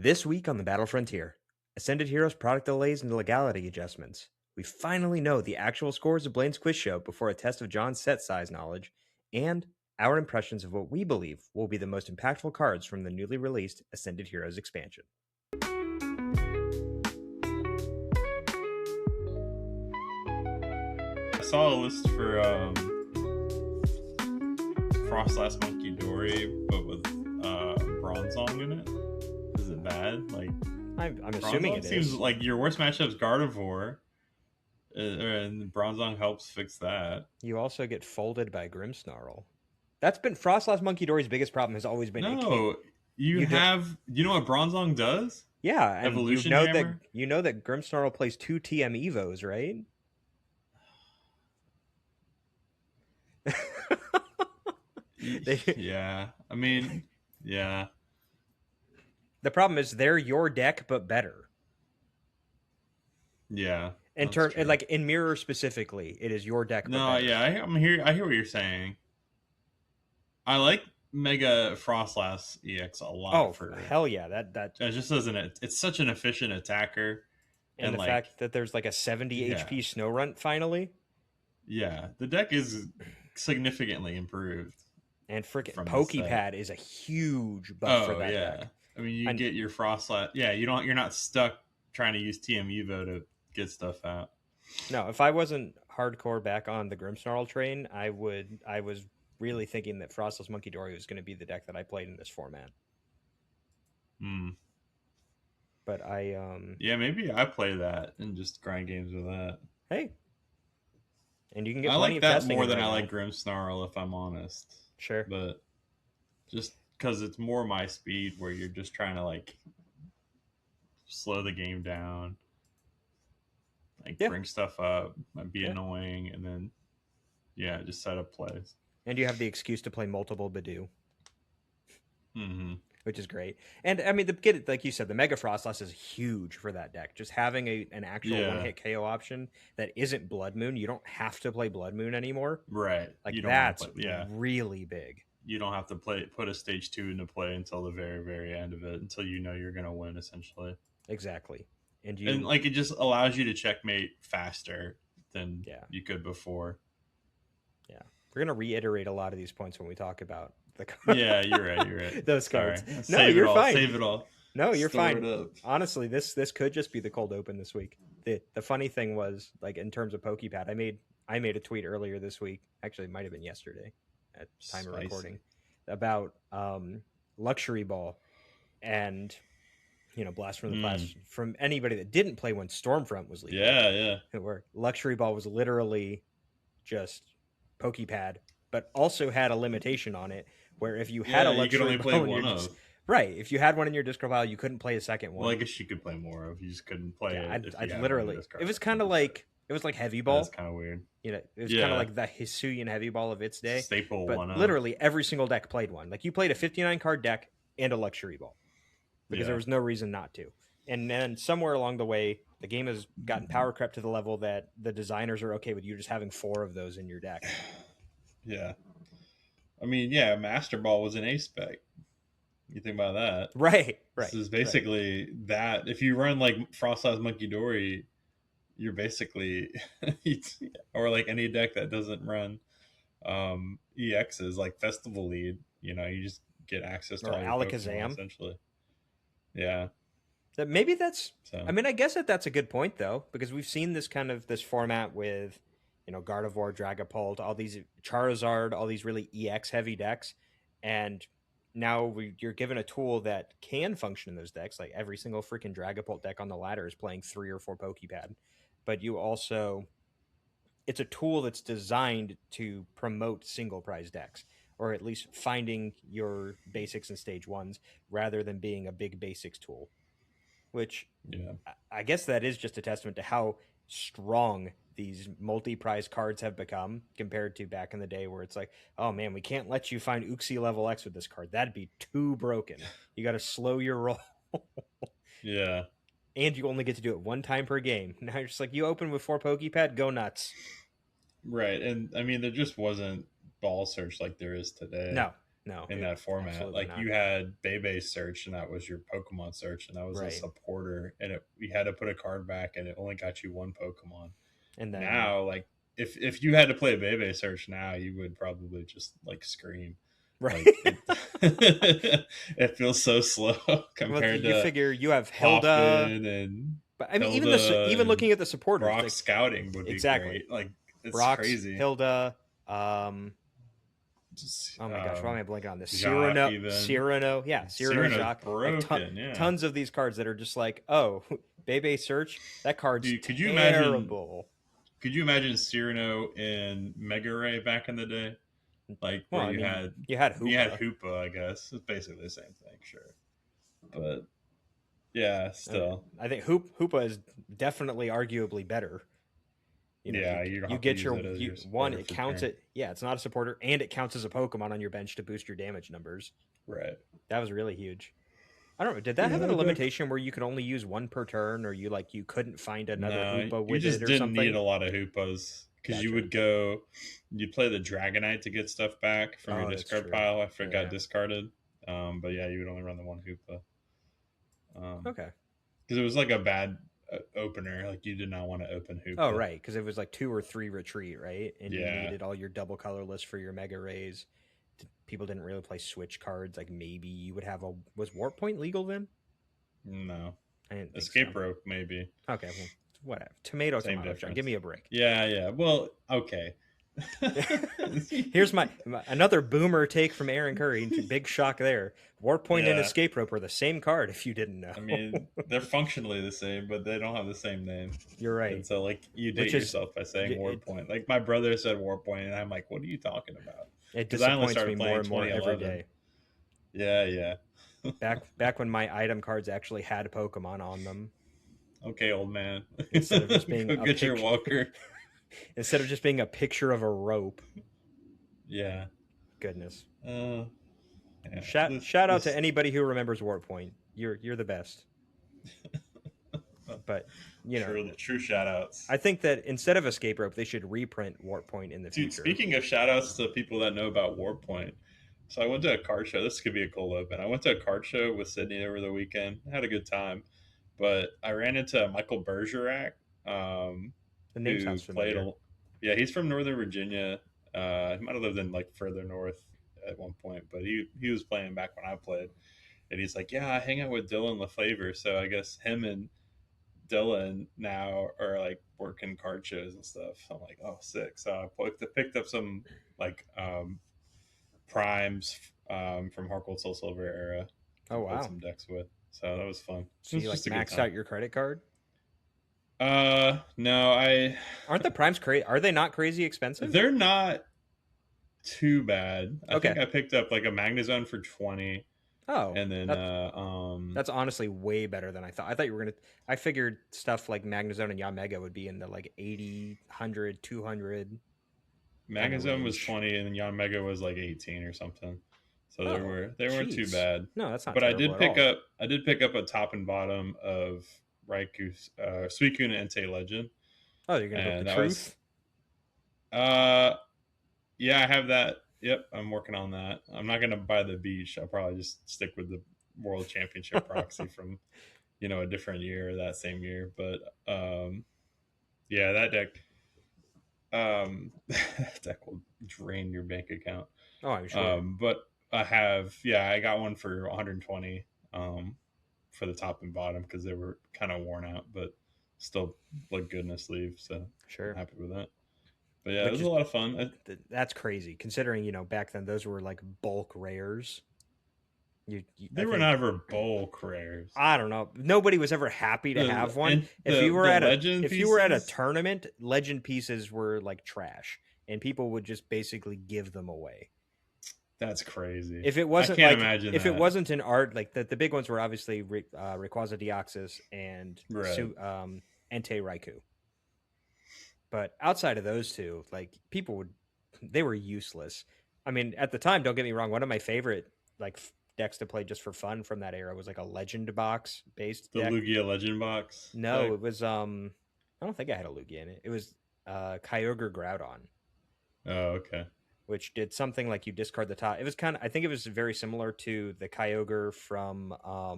This week on the Battle Frontier, Ascended Heroes product delays and legality adjustments. We finally know the actual scores of Blaine's quiz show before a test of John's set size knowledge, and our impressions of what we believe will be the most impactful cards from the newly released Ascended Heroes expansion. I saw a list for Frostless Monkey Dory, but with Bronzong in it. Is it bad? Like, I'm assuming it seems is. like your worst matchup is Gardevoir, and Bronzong helps fix that. You also get folded by Grimmsnarl. That's been Frostless Monkey Dory's biggest problem has always been No, you know what Bronzong does? Yeah, and Evolution you know Hammer? that Grimmsnarl plays 2 TM Evos, right? Yeah, I mean, yeah. The problem is they're your deck, but better. Yeah. In Mirror specifically, it is your deck. No, but better. yeah, I hear what you're saying. I like Mega Frostlass EX a lot. Oh, for hell yeah! That it just doesn't. It's such an efficient attacker, and the fact that there's like a 70 HP Snorunt finally. Yeah, the deck is significantly improved. And freaking Pokepad is a huge buff for that deck. I mean, you get your Frostlass. Yeah, you're not stuck trying to use TM Evo to get stuff out. No, if I wasn't hardcore back on the Grimmsnarl train, I was really thinking that Frostless Monkey Dory was going to be the deck that I played in this format. But yeah, maybe I play that and just grind games with that. Hey. And you can get I like that more than I like Grimmsnarl, if I'm honest. Sure. But just because it's more my speed, where you're just trying to like slow the game down, like bring stuff up, be annoying, and then just set up plays. And you have the excuse to play multiple Badoo, which is great. And I mean, like you said, the Mega Frostless is huge for that deck. Just having an actual one-hit KO option that isn't Blood Moon, you don't have to play Blood Moon anymore. Right. Like that's really big. You don't have to put a stage 2 into play until the very, very end of it, until you know you're going to win, essentially. Exactly. And it just allows you to checkmate faster than you could before. Yeah. We're going to reiterate a lot of these points when we talk about the cards. Yeah, you're right. Those cards. No, you're fine. Save it all. No, you're fine. Honestly, this could just be the cold open this week. The funny thing was, like, in terms of Pokepad, I made a tweet earlier this week. Actually, it might have been yesterday at time of recording about Luxury Ball and Blast from the Past from anybody that didn't play when Stormfront was legal. Yeah. Where Luxury Ball was literally just Pokepad, but also had a limitation on it where if you had a Luxury you could only play one of. Right, if you had one in your discard pile, you couldn't play a second one. Well, I guess you could play more of. You just couldn't play it. I literally, it was kind of like Heavy Ball. That's kind of weird. It was kind of like the Hisuian Heavy Ball of its day. Staple but one. Literally every single deck played one. Like you played a 59 card deck and a Luxury Ball because there was no reason not to. And then somewhere along the way, the game has gotten power crept to the level that the designers are okay with you just having 4 of those in your deck. Yeah. I mean, Master Ball was an ace spec. You think about that. Right. This is basically that. If you run like Frostlass Monkey Dory, you're basically or like any deck that doesn't run EXs like Festival Lead, you just get access to all your Pokemon, essentially. Yeah. Maybe that's I mean, I guess that's a good point though, because we've seen this format with Gardevoir, Dragapult, all these Charizard, all these really EX heavy decks, and now you're given a tool that can function in those decks. Like every single freaking Dragapult deck on the ladder is playing 3 or 4 Pokepad, but it's a tool that's designed to promote single prize decks, or at least finding your basics and stage 1s rather than being a big basics tool, which I guess that is just a testament to how strong these multi-prize cards have become compared to back in the day where it's like, oh man, we can't let you find Uxie level X with this card. That'd be too broken. You got to slow your roll. Yeah. And you only get to do it 1 time per game. Now you're just like, you open with 4 Pokepad, go nuts. Right. And I mean, there just wasn't Ball Search like there is today. No. No, in that format. Like not. you had Bebe search, and that was your Pokemon search, and that was a supporter, and you had to put a card back, and it only got you one Pokemon. And then now, like if you had to play a Bebe search now, you would probably just like scream. Right. Like, it feels so slow compared to you figure you have Hilda and. But I mean, even looking at the supporters, Brock scouting would be great. Like it's crazy. Hilda, oh my gosh, why am I blanking on this? Cyrano, yeah, Cyrano, broken, tons of these cards that are just like, oh, Bebe search, that card's could terrible. Could you imagine Cyrano in Mega Ray back in the day? Like where you had Hoopa, I guess. It's basically the same thing, sure. But yeah, still. I think Hoopa is definitely arguably better. You get your one. It counts it. Yeah, it's not a supporter, and it counts as a Pokemon on your bench to boost your damage numbers. Right. That was really huge. I don't know. Did that have a limitation where you could only use one per turn, or you couldn't find another Hoopa with it or something? You just didn't need a lot of Hoopas because you would you'd play the Dragonite to get stuff back from your discard pile after it got discarded. But yeah, you would only run the one Hoopa. Okay. Because it was like a bad opener. Like you did not want to open Hoopa. Oh, right. Because it was like 2 or 3 retreat, right? And you needed all your double colorless for your Mega Rays. People didn't really play switch cards. Like maybe you would have was Warp Point legal then? No. Escape Rope maybe. Okay, well, whatever. Tomato, John. Give me a break. Yeah. Well, okay. Here's another boomer take from Aaron Curry. Big shock there. Warp Point and Escape Rope are the same card if you didn't know. I mean, they're functionally the same, but they don't have the same name. You're right. And so like you date yourself by saying Warp Point. Like my brother said Warp Point, and I'm like, what are you talking about? It disappoints me more and more every day. Yeah. back when my item cards actually had Pokemon on them. Okay, old man. Instead of just being get your walker. Instead of just being a picture of a rope. Yeah. Goodness. Yeah. Shout out to anybody who remembers Warp Point. You're the best. But true shout outs. I think that instead of Escape Rope, they should reprint Warp Point in the future. Speaking of shout outs to people that know about Warp Point. So I went to a card show. This could be a cool open. I went to a card show with Sydney over the weekend. I had a good time. But I ran into Michael Bergerac. The name sounds familiar. Yeah, he's from Northern Virginia. He might have lived in like further north at one point, but he was playing back when I played. And he's like, yeah, I hang out with Dylan LaFlavor. So I guess him and Dylan now are like working card shows and stuff. I'm like, oh, sick. So I picked up some like primes from Harcourt Soul Silver era. Oh, wow. Some decks with. So that was fun. So you like maxed out your credit card? No, aren't the primes crazy? Are they not crazy expensive? They're not too bad. I think I picked up like a Magnezone for 20. Oh, and then that's honestly way better than I thought. I thought you were gonna. I figured stuff like Magnezone and Yamega would be in the like 80, 100, 200. Magnezone was 20, and then Yamega was like 18 or something. So they weren't too bad. No, that's not. But I did pick up a top and bottom of Raikou, Suicune and Entei Legend. Oh, you're gonna book the truth? Yeah, I have that. Yep, I'm working on that. I'm not gonna buy the beach. I'll probably just stick with the World Championship proxy from, a different year, that same year. But yeah, that deck will drain your bank account. Oh, I'm sure. But I got one for 120 for the top and bottom because they were kind of worn out, but still look good in a sleeve. So sure, I'm happy with that. But yeah, it was a lot of fun. That's crazy considering, back then those were like bulk rares. They were never bulk rares. I don't know. Nobody was ever happy to have one. If you were at a tournament, legend pieces were like trash, and people would just basically give them away. That's crazy. If it wasn't, I can't imagine if it wasn't an art, like the big ones were obviously Rayquaza Deoxys and Entei Raikou. But outside of those two, like they were useless. I mean, at the time, don't get me wrong. One of my favorite like decks to play just for fun from that era was like a Legend box based. The deck. Lugia Legend box. No, it was I don't think I had a Lugia in it. It was Kyogre Groudon. Oh, okay. which did something like you discard the top. It was kind of, I think it was very similar to the Kyogre from oh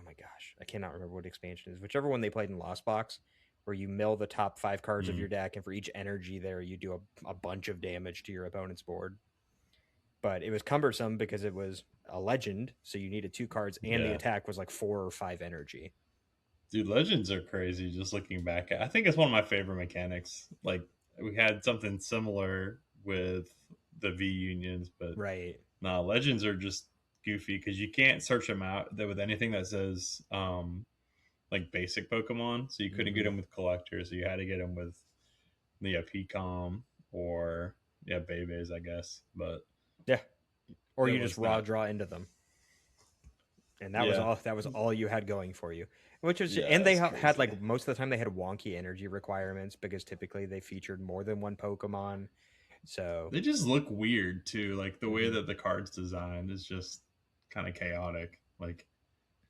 my gosh, I cannot remember what expansion is. Whichever one they played in Lost Box, where you mill the top 5 cards of your deck, and for each energy there, you do a bunch of damage to your opponent's board. But it was cumbersome because it was a legend, so you needed 2 cards, and the attack was like 4 or 5 energy. Dude, legends are crazy. Just looking back, I think it's one of my favorite mechanics. Like we had something similar with the V unions, but right. no, legends are just goofy because you can't search them out with anything that says like basic Pokemon. So you couldn't get them with collectors. So you had to get them with the PCOM or Beyblades, I guess. But yeah, or you just raw draw into them, and that was all. That was all you had going for you. Which was, and they had like most of the time they had wonky energy requirements because typically they featured more than one Pokemon. So they just look weird too. Like the way that the card's designed is just kind of chaotic. Like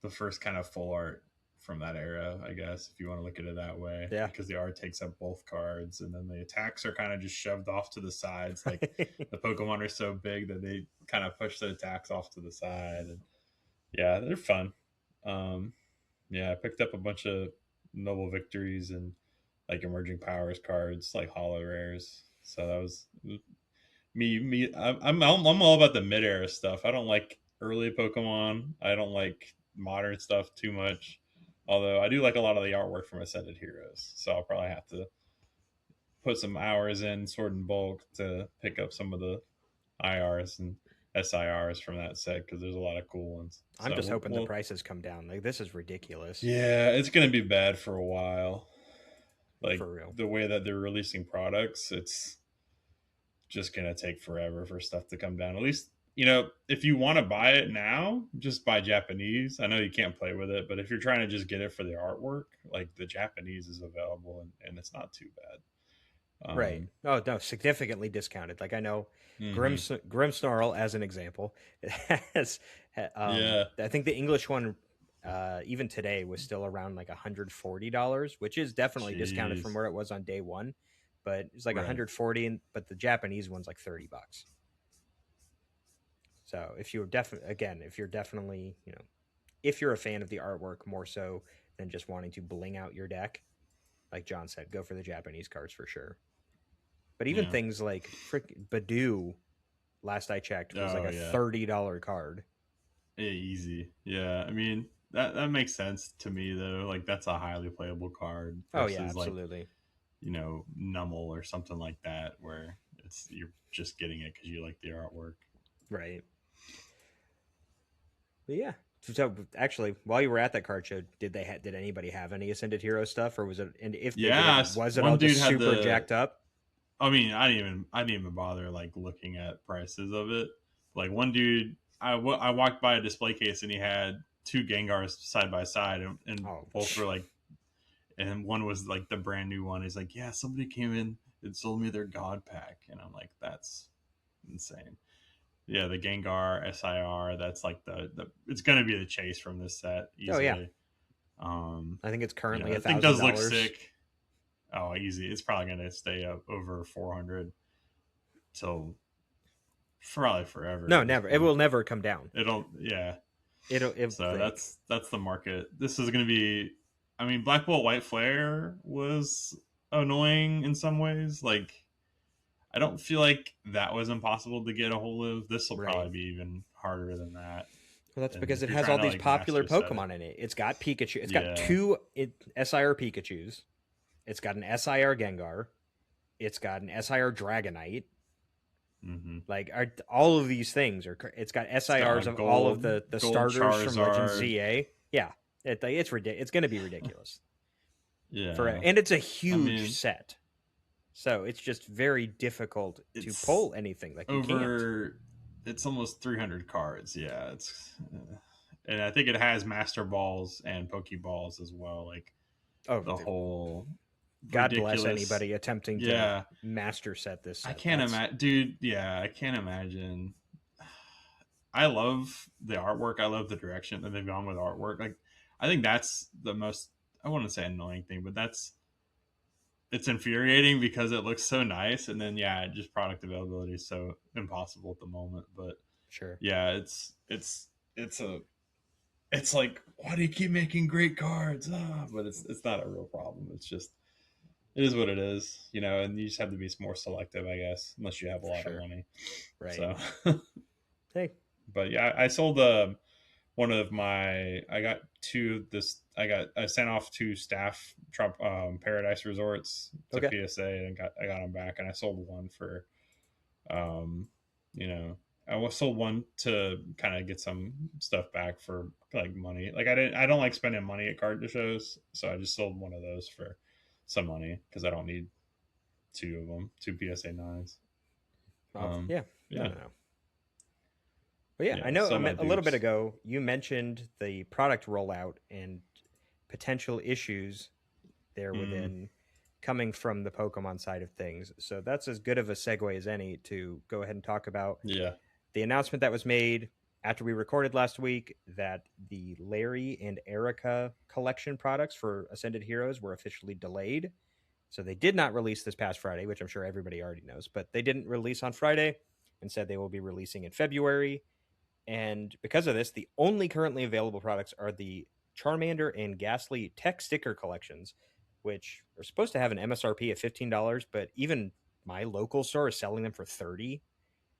the first kind of full art from that era, I guess, if you want to look at it that way. Yeah. Because the art takes up both cards, and then the attacks are kind of just shoved off to the sides. Like the Pokemon are so big that they kind of push the attacks off to the side. And yeah, they're fun. I picked up a bunch of Noble Victories and like Emerging Powers cards, like Holo Rares. So that was me. I'm all about the mid era stuff. I don't like early Pokemon. I don't like modern stuff too much. Although I do like a lot of the artwork from Ascended Heroes, so I'll probably have to put some hours in Sword and Bulk to pick up some of the IRs and SIRs from that set because there's a lot of cool ones. I'm just hoping the prices come down. Like this is ridiculous. Yeah, it's gonna be bad for a while. Like for real. The way that they're releasing products, it's just gonna take forever for stuff to come down. At least if you want to buy it now, just buy Japanese. I know you can't play with it, but if you're trying to just get it for the artwork, like the Japanese is available and it's not too bad. Right. Oh no, significantly discounted. Like I know Grimmsnarl as an example. It has I think the English one even today was still around like $140, which is definitely discounted from where it was on day one. But it's like 140, but the Japanese one's like $30. So if you're definitely, if you're a fan of the artwork more so than just wanting to bling out your deck, like John said, go for the Japanese cards for sure. But even things like Badoo, last I checked, was like a $30 card. Yeah, easy. Yeah, I mean that makes sense to me though. Like that's a highly playable card. Versus, absolutely. Like, Nummel or something like that, where you're just getting it because you like the artwork. Right. But yeah. So actually, while you were at that card show, did anybody have any Ascended Hero stuff, or was it? And if was it all just super jacked up? I mean, I didn't even bother like looking at prices of it. Like one dude, I walked by a display case and he had 2 Gengars side by side, and both were like, and one was like the brand new one. He's like, yeah, somebody came in and sold me their God pack, and I'm like, that's insane. Yeah, the Gengar SIR. That's like the it's gonna be the chase from this set easily. Oh yeah. I think it's currently $1,000. I think does look sick. Oh, easy. It's probably gonna stay up over 400 till probably forever. No, never. It will never come down. It'll that's the market. This is gonna be. I mean, Black Bolt White Flare was annoying in some ways. Like, I don't feel like that was impossible to get a hold of. This will probably be even harder than that. Well, that's because it has all these popular Pokemon in it. It's got Pikachu. It's got 2 SIR Pikachus. It's got an SIR Gengar. It's got an SIR Dragonite. Like all of these things are. It's got SIRs of all of the starters Charizard. From Legend ZA. Yeah, it's ridiculous. It's going to be ridiculous. And it's a huge set, so it's just very difficult to pull anything. Like you can't. It's almost 300 cards. Yeah, and I think it has Master Balls and Pokeballs as well. Like the whole. God bless anybody attempting to master set this set. I can't imagine, dude. Yeah, I can't imagine. I love the artwork. I love the direction that they've gone with artwork. Like, I think that's the most, I wouldn't say annoying thing, but that's it's infuriating because it looks so nice, and then just product availability is so impossible at the moment. But Sure. yeah, it's like, why do you keep making great cards? But it's not a real problem. It's just, it is what it is, and you just have to be more selective, I guess, unless you have a For lot of sure. money. Right. So, Hey. but yeah, I sold one of my, I got I sent off two staff Paradise Resorts to Okay. PSA, and I got them back, and I sold one for, um, you know, sold one to kind of get some stuff back for like money. Like I don't like spending money at card shows, so I just sold one of those for some money because I don't need two of them, two PSA nines. Well, yeah. No, Yeah, no, no. But yeah, I yeah. know Sold my a little bit dupes. ago you mentioned the product rollout and potential issues there Mm, within coming from the Pokemon side of things. So that's as good of a segue as any to go ahead and talk about yeah. the announcement that was made after we recorded last week that the Larry and Erica collection products for Ascended Heroes were officially delayed. So they did not release this past Friday, which I'm sure everybody already knows, but they didn't release on Friday and said they will be releasing in February. And because of this, the only currently available products are the Charmander and Ghastly Tech Sticker collections, which are supposed to have an MSRP of $15, but even my local store is selling them for $30.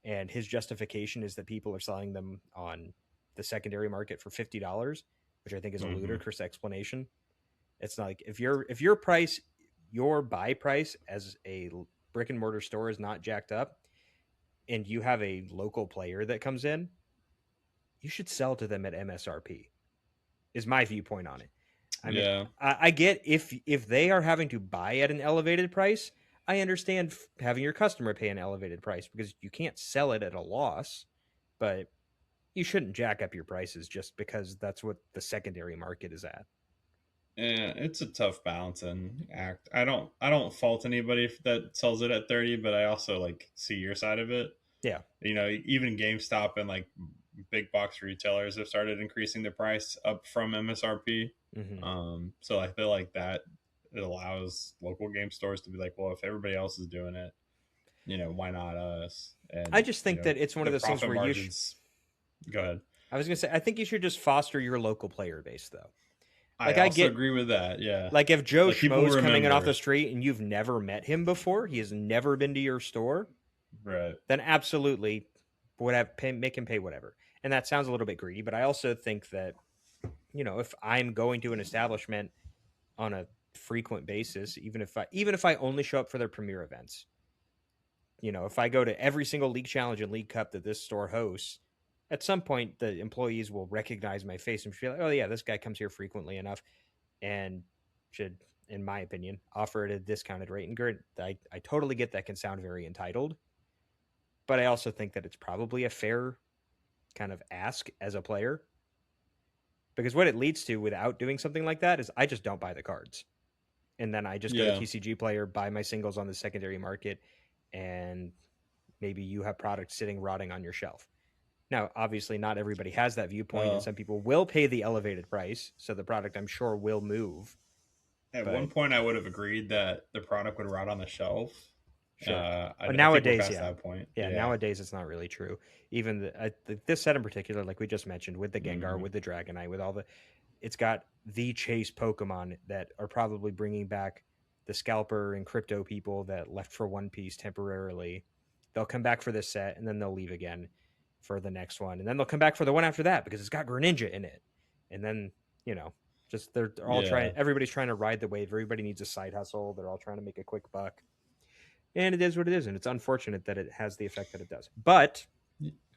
And his justification is that people are selling them on the secondary market for $50, which I think is a Mm-hmm. ludicrous explanation. It's not like your buy price as a brick and mortar store is not jacked up, and you have a local player that comes in, you should sell to them at MSRP. Is my viewpoint on it. I mean, Yeah. I get if they are having to buy at an elevated price, I understand having your customer pay an elevated price because you can't sell it at a loss, but you shouldn't jack up your prices just because that's what the secondary market is at. Yeah, it's a tough balancing act. I don't fault anybody that sells it at 30, but I also like see your side of it. Yeah. Even GameStop and like big box retailers have started increasing the price up from MSRP. Hmm. So I feel like that it allows local game stores to be like, well, if everybody else is doing it, why not us? I And just think that it's one of the those things profit where margins. Go ahead. I was going to say, I think you should just foster your local player base, though. I Like, I also get, agree with that. Yeah, like, if Joe like people Schmo's coming in off the remember, street and you've never met him before, he has never been to your store, right? then absolutely make him pay whatever. And that sounds a little bit greedy, but I also think that, if I'm going to an establishment on a frequent basis, even if I only show up for their premier events, if I go to every single league challenge and league cup that this store hosts, at some point the employees will recognize my face and feel like, oh yeah, this guy comes here frequently enough, and should, in my opinion, offer it at a discounted rate. And I totally get that can sound very entitled, but I also think that it's probably a fair kind of ask as a player, because what it leads to without doing something like that is I just don't buy the cards, and then I just go to Yeah. TCG Player, buy my singles on the secondary market, and maybe you have products sitting rotting on your shelf. Now, obviously, not everybody has that viewpoint, and Uh, some people will pay the elevated price, so the product, I'm sure, will move. at one But point, I would have agreed that the product would rot on the shelf. sure, but I think we're nowadays, past yeah, that point. yeah, Yeah. nowadays it's not really true. Even this set in particular, like we just mentioned, with the Gengar, Hmm. with the Dragonite, with all it's got the chase Pokemon that are probably bringing back the scalper and crypto people that left for One Piece temporarily. They'll come back for this set and then they'll leave again for the next one, and then they'll come back for the one after that because it's got Greninja in it. And then you know, just they're all trying. Yeah. Everybody's trying to ride the wave. Everybody needs a side hustle. They're all trying to make a quick buck, and it is what it is. And it's unfortunate that it has the effect that it does. But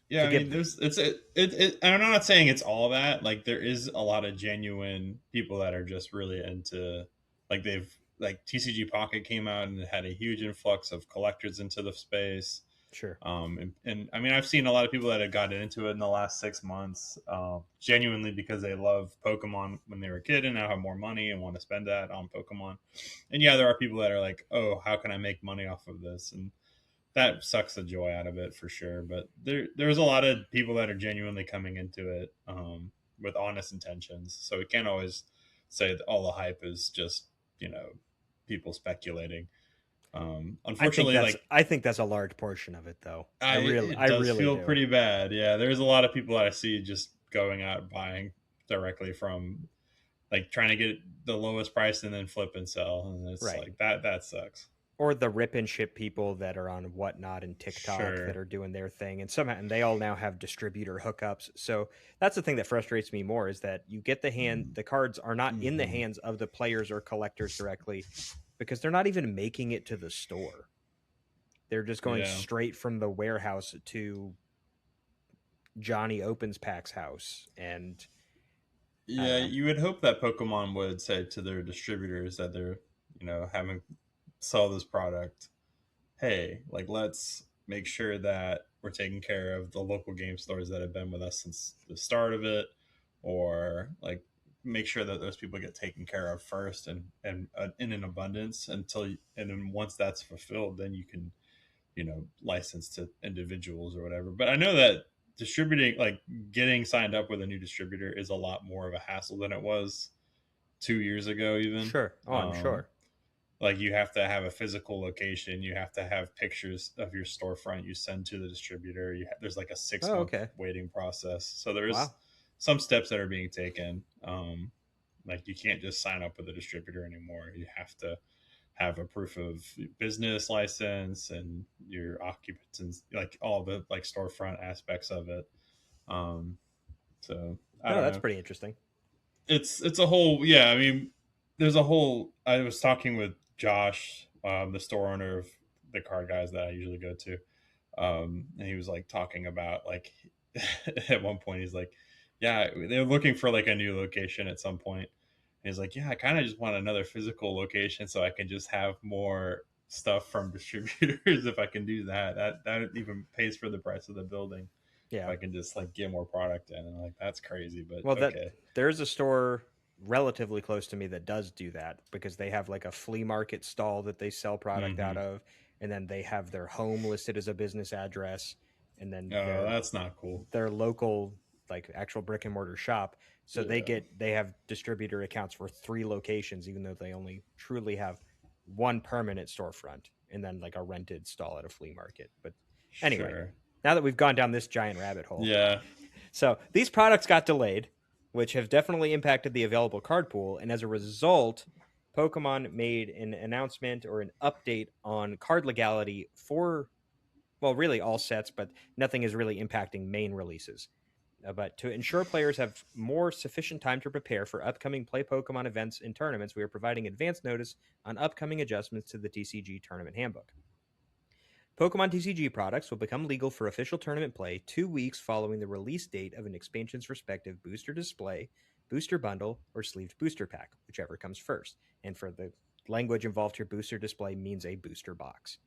Yeah. to I mean, give, there's it. I'm not saying it's all that. Like, there is a lot of genuine people that are just really into, like, they've like TCG Pocket came out and it had a huge influx of collectors into the space. sure, And I mean, I've seen a lot of people that have gotten into it in the last 6 months, genuinely because they love Pokemon when they were a kid and now have more money and want to spend that on Pokemon. And yeah, there are people that are like, oh, how can I make money off of this? And that sucks the joy out of it for sure. But there's a lot of people that are genuinely coming into it, with honest intentions. So we can't always say that all the hype is just, you know, people speculating. Unfortunately, I think that's a large portion of it, though. it I does really feel do. pretty bad. Yeah, there's a lot of people that I see just going out buying directly from, like, trying to get the lowest price and then flip and sell, and it's Right. like that sucks. Or the rip and ship people that are on Whatnot and TikTok that Sure. are doing their thing, and they all now have distributor hookups. So that's the thing that frustrates me more, is that you get the cards are not in the hands of the players or collectors directly, because they're not even making it to the store. They're just going Yeah. straight from the warehouse to Johnny Opens Pack's house, and I don't Yeah, know. you would hope that Pokemon would say to their distributors that they're, having sell this product, hey, like, let's make sure that we're taking care of the local game stores that have been with us since the start of it, or like make sure that those people get taken care of first, and in an abundance and then once that's fulfilled, then you can, license to individuals or whatever. But I know that distributing, like getting signed up with a new distributor, is a lot more of a hassle than it was 2 years ago even. Sure. Oh, I'm um, sure. like, you have to have a physical location, you have to have pictures of your storefront you send to the distributor, there's like a six Oh, month okay. waiting process, so there is Wow. some steps that are being taken. Like, you can't just sign up with a distributor anymore, you have to have a proof of business license and your occupants, and like all the like storefront aspects of it. um so I No, don't that's know. pretty interesting. It's a whole, yeah, I mean, there's a whole, I was talking with Josh, the store owner of the card guys that I usually go to, and he was like talking about, like, at one point he's like, yeah, they're looking for like a new location at some point, and he's like, yeah, I kind of just want another physical location so I can just have more stuff from distributors. If I can do that, that even pays for the price of the building, if Yeah. I can just like get more product in. And I'm like, that's crazy, but Well, that okay. there's a store relatively close to me that does do that, because they have like a flea market stall that they sell product out Mm-hmm. of, and then they have their home listed as a business address, and then Oh, that's not cool. their local, like, actual brick and mortar shop. So Yeah. they have distributor accounts for 3 locations, even though they only truly have one permanent storefront, and then like a rented stall at a flea market. But anyway, Sure. now that we've gone down this giant rabbit hole, Yeah. so these products got delayed, which have definitely impacted the available card pool. And as a result, Pokemon made an announcement or an update on card legality for, well, really all sets, but nothing is really impacting main releases. But to ensure players have more sufficient time to prepare for upcoming Play Pokemon events and tournaments, we are providing advance notice on upcoming adjustments to the TCG Tournament Handbook. Pokemon TCG products will become legal for official tournament play 2 weeks following the release date of an expansion's respective booster display, booster bundle, or sleeved booster pack, whichever comes first. And for the language involved here, booster display means a booster box.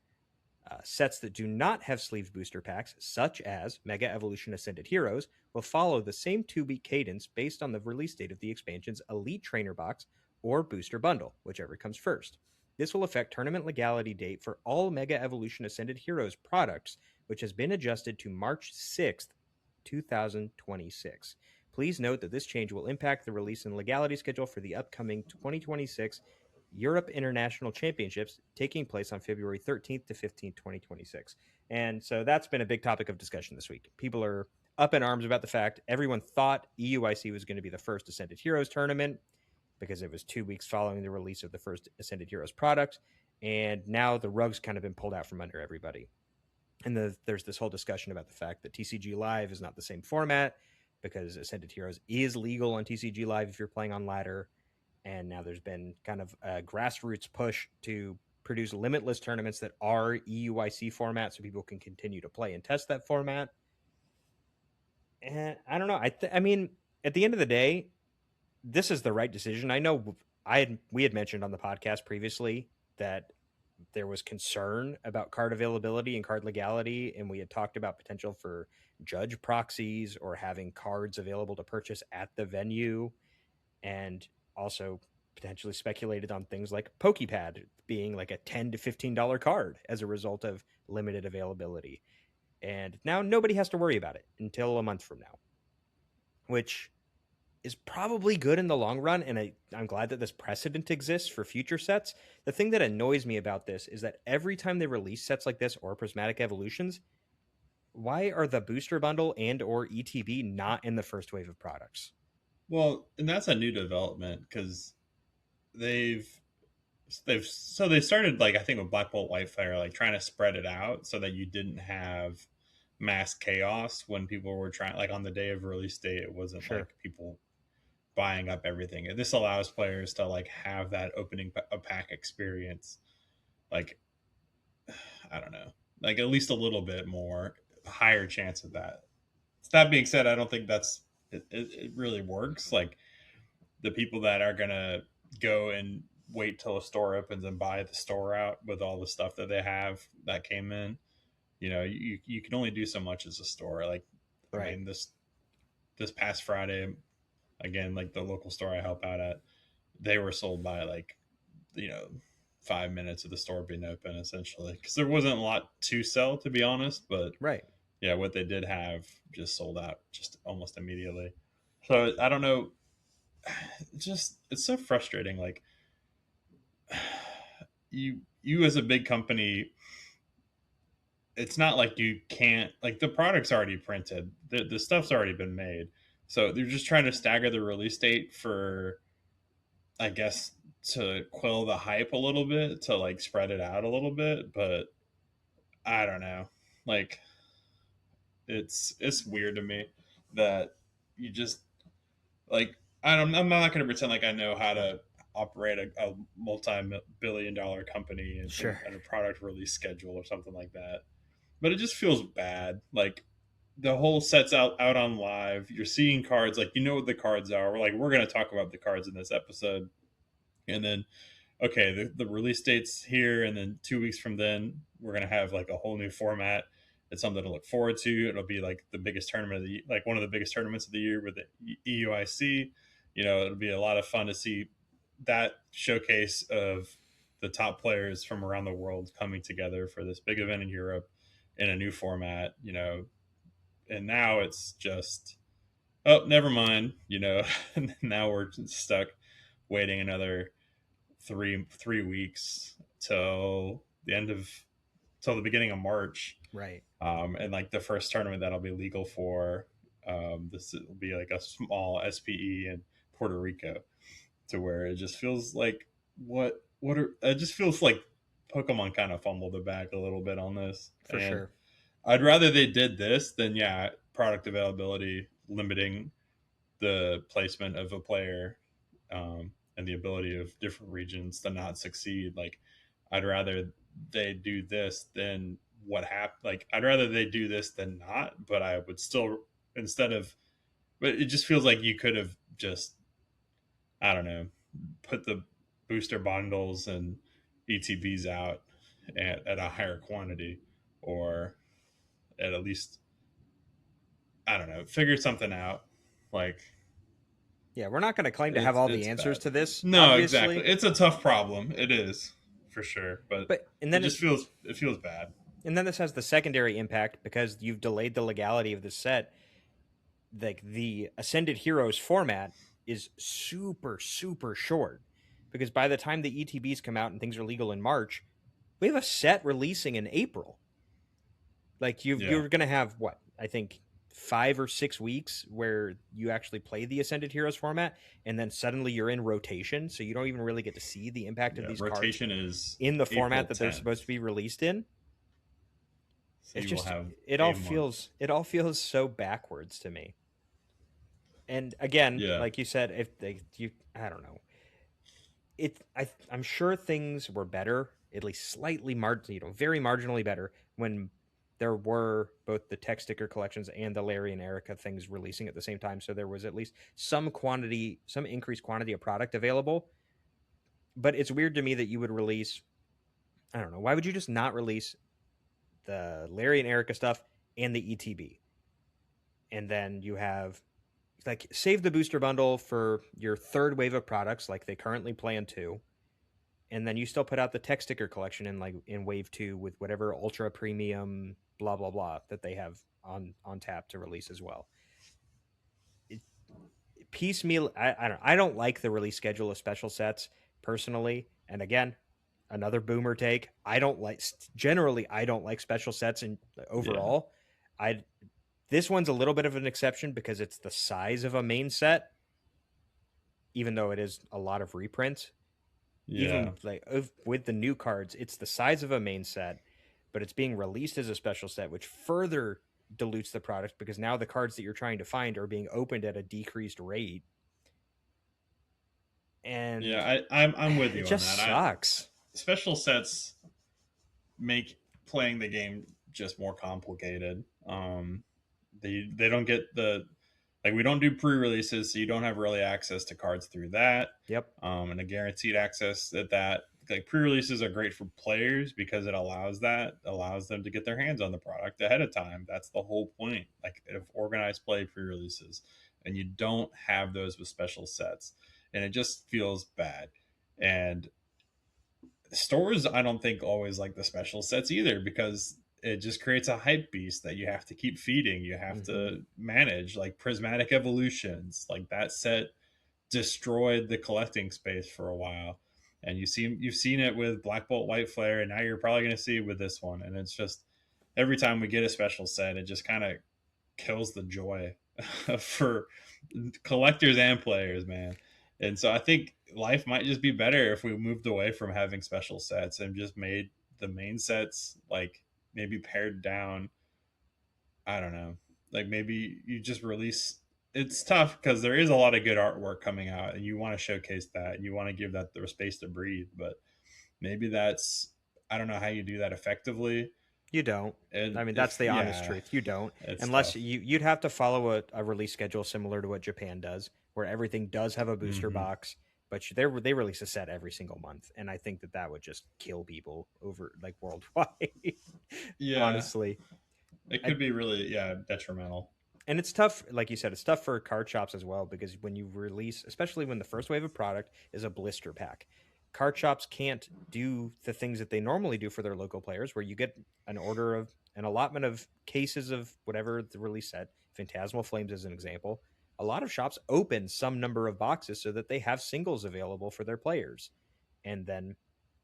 Sets that do not have sleeved booster packs, such as Mega Evolution Ascended Heroes, will follow the same 2 week cadence based on the release date of the expansion's Elite Trainer box or booster bundle, whichever comes first. This will affect tournament legality date for all Mega Evolution Ascended Heroes products, which has been adjusted to March 6th, 2026. Please note that this change will impact the release and legality schedule for the upcoming 2026 Europe International Championships taking place on February 13th to 15th, 2026. And so that's been a big topic of discussion this week. People are up in arms about the fact everyone thought EUIC was going to be the first Ascended Heroes tournament because it was 2 weeks following the release of the first Ascended Heroes product. And now the rug's kind of been pulled out from under everybody. And there's this whole discussion about the fact that TCG Live is not the same format because Ascended Heroes is legal on TCG Live if you're playing on ladder. And now there's been kind of a grassroots push to produce limitless tournaments that are EUIC format so people can continue to play and test that format. And I don't know. I mean, at the end of the day, this is the right decision. I know we had mentioned on the podcast previously that there was concern about card availability and card legality, and we had talked about potential for judge proxies or having cards available to purchase at the venue, and also potentially speculated on things like PokePad being like a $10 to $15 card as a result of limited availability. And now nobody has to worry about it until a month from now, which is probably good in the long run, and I'm glad that this precedent exists for future sets. The thing that annoys me about this is that every time they release sets like this or prismatic evolutions, why are the booster bundle and or ETB not in the first wave of products? Well, and that's a new development because they've they started like I think with Black Bolt Whitefire, like trying to spread it out so that you didn't have mass chaos when people were trying, like on the day of release date, it wasn't Sure. like people buying up everything. And this allows players to like have that opening a pack experience, like I don't know, like at least a little bit more higher chance of that. That being said, I don't think it really works. Like the people that are gonna go and wait till a store opens and buy the store out with all the stuff that they have that came in, you can only do so much as a store. Like, I Right. mean, this past Friday, again, like the local store I help out at, they were sold by like, you know, 5 minutes of the store being open essentially because there wasn't a lot to sell, to be honest. But Right. yeah, what they did have just sold out just almost immediately. So I don't know. It's so frustrating. Like you as a big company, it's not like you can't, like the product's already printed, the stuff's already been made, so they're just trying to stagger the release date for, I guess, to quell the hype a little bit, to like spread it out a little bit. But I don't know, like it's weird to me that you just like I'm not going to pretend like I know how to operate a multi-billion-dollar company Sure. and a product release schedule or something like that. But it just feels bad. Like the whole set's out on live. You're seeing cards, like what the cards are. We're going to talk about the cards in this episode, and then okay, the release date's here, and then 2 weeks from then we're going to have like a whole new format. It's something to look forward to. It'll be like the biggest tournament of the, like one of the biggest tournaments of the year with the EUIC. It'll be a lot of fun to see that showcase of the top players from around the world coming together for this big event in Europe in a new format. And now it's just, oh, never mind. Now we're stuck waiting another three weeks till the beginning of March. Right. And like the first tournament that'll be legal for, this will be like a small SPE in Puerto Rico, to where it just feels like it just feels like Pokemon kind of fumbled the bag a little bit on this. For And sure. I'd rather they did this than, yeah, product availability limiting the placement of a player, and the ability of different regions to not succeed. Like, I'd rather they do this than what happened. Like, I'd rather they do this than not, but I would still, instead of, but it just feels like you could have just, I don't know, put the booster bundles and ETBs out at a higher quantity, or at least, I don't know, figure something out. Like, Yeah, we're not going to claim to have it's all the it's answers bad. to this, No, exactly. obviously. It's a tough problem. It is, for sure, but But it just feels bad. and then this has the secondary impact because you've delayed the legality of the set. Like the Ascended Heroes format is super super short because by the time the ETBs come out and things are legal in March, we have a set releasing in April. Like Yeah, you're going to have what? I think 5 or 6 weeks where you actually play the Ascended Heroes format, and then suddenly you're in rotation, so you don't even really get to see the impact of yeah. these cards Rotation is in the April format that they're 10th, supposed to be released in. so It's you will just have it a all month. feels so backwards to me. And again, Yeah, like you said, if they you I don't know. I'm sure things were better, at least slightly very marginally better when there were both the tech sticker collections and the Larry and Erica things releasing at the same time. So there was at least some increased quantity of product available. But it's weird to me that you would release, I don't know, why would you just not release the Larry and Erica stuff and the ETB? And then you have like save the booster bundle for your third wave of products like they currently plan to, and then you still put out the tech sticker collection in wave 2 with whatever ultra premium blah blah blah that they have on tap to release as well. it, piecemeal. I don't like the release schedule of special sets personally. And again, another boomer take. I don't like generally. I don't like special sets and Yeah. overall. I This one's a little bit of an exception because it's the size of a main set, even though it is a lot of reprints. Yeah. Even like with the new cards, it's the size of a main set, but it's being released as a special set, which further dilutes the product because now the cards that you're trying to find are being opened at a decreased rate, and Yeah, I'm with it you on just that. sucks. Special sets make playing the game just more complicated. They don't get the like we don't do pre-releases, so you don't have really access to cards through that. Yep. And a guaranteed access that like pre-releases are great for players because it allows them to get their hands on the product ahead of time. That's the whole point. Like if organized play pre-releases, and you don't have those with special sets, and it just feels bad. And stores, I don't think always like the special sets either because it just creates a hype beast that you have to keep feeding. You have to manage, like Prismatic Evolutions, like that set destroyed the collecting space for a while. And you've seen it with Black Bolt White Flare, and now you're probably going to see it with this one. And it's just every time we get a special set, it just kind of kills the joy for collectors and players, man. And so I think life might just be better if we moved away from having special sets and just made the main sets like maybe pared down. I don't know. Like maybe you just release. It's tough because there is a lot of good artwork coming out, and you want to showcase that, and you want to give that the space to breathe. But maybe that's I don't know how you do that effectively. You don't. And I mean, that's if the honest yeah, truth. You don't, it's unless tough. you'd have to follow a release schedule similar to what Japan does, where everything does have a booster Mm-hmm. box, but they release a set every single month, and I think that would just kill people over like worldwide. Yeah, Honestly, it I, could be really detrimental. and it's tough, like you said, it's tough for card shops as well because when you release, especially when the first wave of product is a blister pack, card shops can't do the things that they normally do for their local players, where you get an order of an allotment of cases of whatever the release set. Phantasmal Flames is an example. A lot of shops open some number of boxes so that they have singles available for their players, and then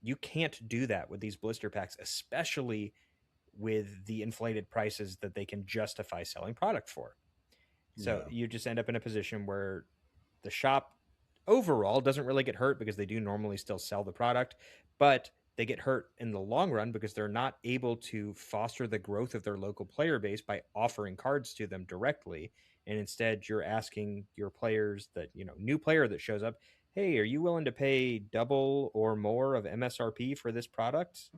you can't do that with these blister packs, especially with the inflated prices that they can justify selling product for. So Yeah. you just end up in a position where the shop overall doesn't really get hurt because they do normally still sell the product, but they get hurt in the long run because they're not able to foster the growth of their local player base by offering cards to them directly. And instead, you're asking your players that, new player that shows up, hey, are you willing to pay double or more of MSRP for this product?